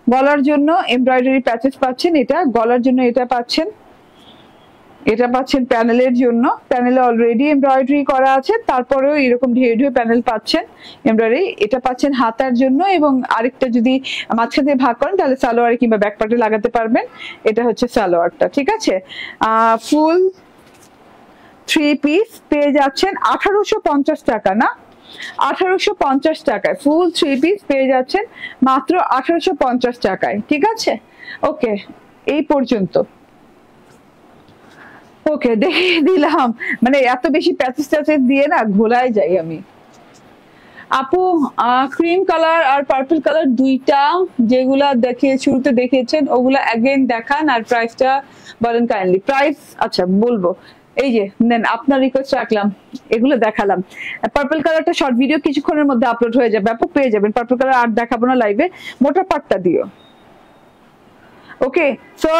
গলার জন্য এমব্রয়ডারি প্যাচেস পাচ্ছেন, এটা গলার জন্য এটা পাচ্ছেন, এটা পাচ্ছেন প্যানেলের জন্য, প্যানেলে অলরেডি এমব্রয়ডারি করা আছে, তারপরেও এরকম ঢেউ ঢেউ প্যানেল পাচ্ছেন এমব্রয়ডারি। এটা পাচ্ছেন হাতার জন্য, এবং আরেকটা যদি মাঝখানে ভাগ করেন তাহলে সালোয়ারে কিংবা ব্যাকপার্টে লাগাতে পারবেন। এটা হচ্ছে সালোয়ারটা, ঠিক আছে। ফুল 3 পিস পেয়ে যাচ্ছেন 1850 টাকা, না 1850 টাকায় ফুল 3 পিস পেয়ে যাচ্ছেন মাত্র 1850 টাকায়, ঠিক আছে। ওকে, এই পর্যন্ত। ওকে, দেখিয়ে দিলাম, মানে এত বেশি প্যাচেস ট্যাচেস দিয়ে না ঘোলায় যাই আমি। আপু ক্রিম কালার আর পার্পল কালার দুইটা যেগুলা শুরুতে দেখিয়েছেন ওগুলা অ্যাগেন দেখান, আর প্রাইসটা বলেন কাইন্ডলি। প্রাইস আচ্ছা বলবো, এই যে নেন, আপনার রিকোয়েস্ট রাখলাম, এগুলো দেখালাম। পার্পল কালারটা শর্ট ভিডিও কিছুক্ষণের মধ্যে আপলোড হয়ে যাবে, আপু পেয়ে যাবেন। পার্পল কালার আর দেখাবো না লাইভে, মোটা পাটটা দিও। ওকে, সো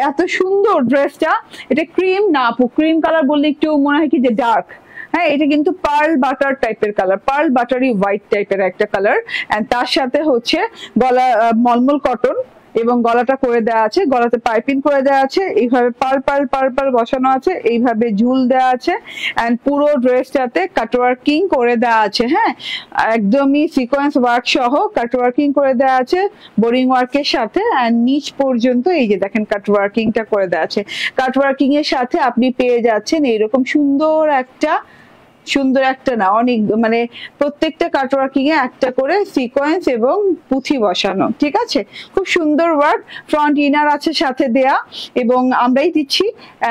এত সুন্দর ড্রেসটা। এটা ক্রিম না আপু, ক্রিম কালার বললে একটু মনে হয় কি যে ডার্ক। হ্যাঁ, এটা কিন্তু পার্ল বাটার টাইপের কালার, পার্ল বাটারি হোয়াইট টাইপের একটা কালার। এন্ড তার সাথে হচ্ছে গলা মলমল কটন, এবং গলাটা করে দেওয়া আছে, গলাতে পাইপিং করে দেওয়া আছে, এইভাবে পার্ল পার্ল পার্ল পার্ল বসানো আছে, এইভাবে ঝুল দেওয়া আছে। এন্ড পুরো ড্রেসটাতে কাটওয়ার্কিং করে দেওয়া আছে, হ্যাঁ, একদমই সিকোয়েন্স ওয়ার্ক সহ কাটওয়ার্কিং করে দেওয়া আছে বোরিং ওয়ার্কের সাথে। এন্ড নিচ পর্যন্ত এই যে দেখেন কাটওয়ার্কিংটা করে দেওয়া আছে। কাটওয়ার্কিং এর সাথে আপনি পেয়ে যাচ্ছেন এইরকম সুন্দর একটা না, অনেক, মানে প্রত্যেকটা কাটওয়ার্কিং এ একটা করে সিকোয়েন্স এবং পুঁথি বসানো, ঠিক আছে। খুব সুন্দর ওয়ার্ক, ফ্রন্ট ইনার আছে সাথে দেয়া, এবং আমরাই দিচ্ছি।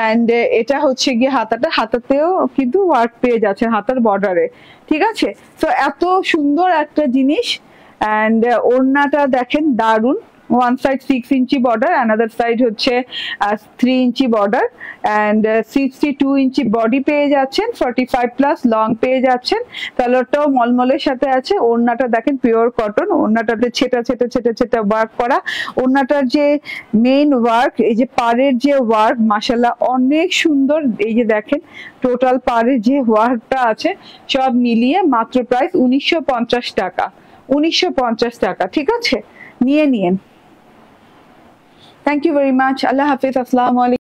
এন্ড এটা হচ্ছে গিয়ে হাতাতেও কিন্তু ওয়ার্ক পেয়ে যাচ্ছে হাতার বর্ডারে, ঠিক আছে। তো এত সুন্দর একটা জিনিস। এন্ড ওড়নাটা দেখেন দারুন, ওয়ান সাইড 6 ইঞ্চি বর্ডার, অ্যানাদার সাইড হচ্ছে 3 ইঞ্চি বর্ডার, এন্ড 62 ইঞ্চি বডি পেয়ে যাচ্ছেন, 45 প্লাস লং পেয়ে যাচ্ছেন। কালারটাও মলমলের সাথে আছে। ওড়নাটা দেখেন পিওর কটন, ওড়নাটাতে ছেটা ছেটা ছেটা ছেটা ওয়ার্ক করা। ওড়নাটার যে মেইন ওয়ার্ক, এই যে পাড়ের যে ওয়ার্ক, মাশাআল্লাহ অনেক সুন্দর। এই যে দেখেন টোটাল পাড়ের যে ওয়ার্কটা আছে সব মিলিয়ে মাত্র প্রাইস 1950 টাকা, 1950 টাকা, ঠিক আছে। নিয়ে নিন। Thank you very much. আল্লাহ হাফিজ, আসসালামু আলাইকুম।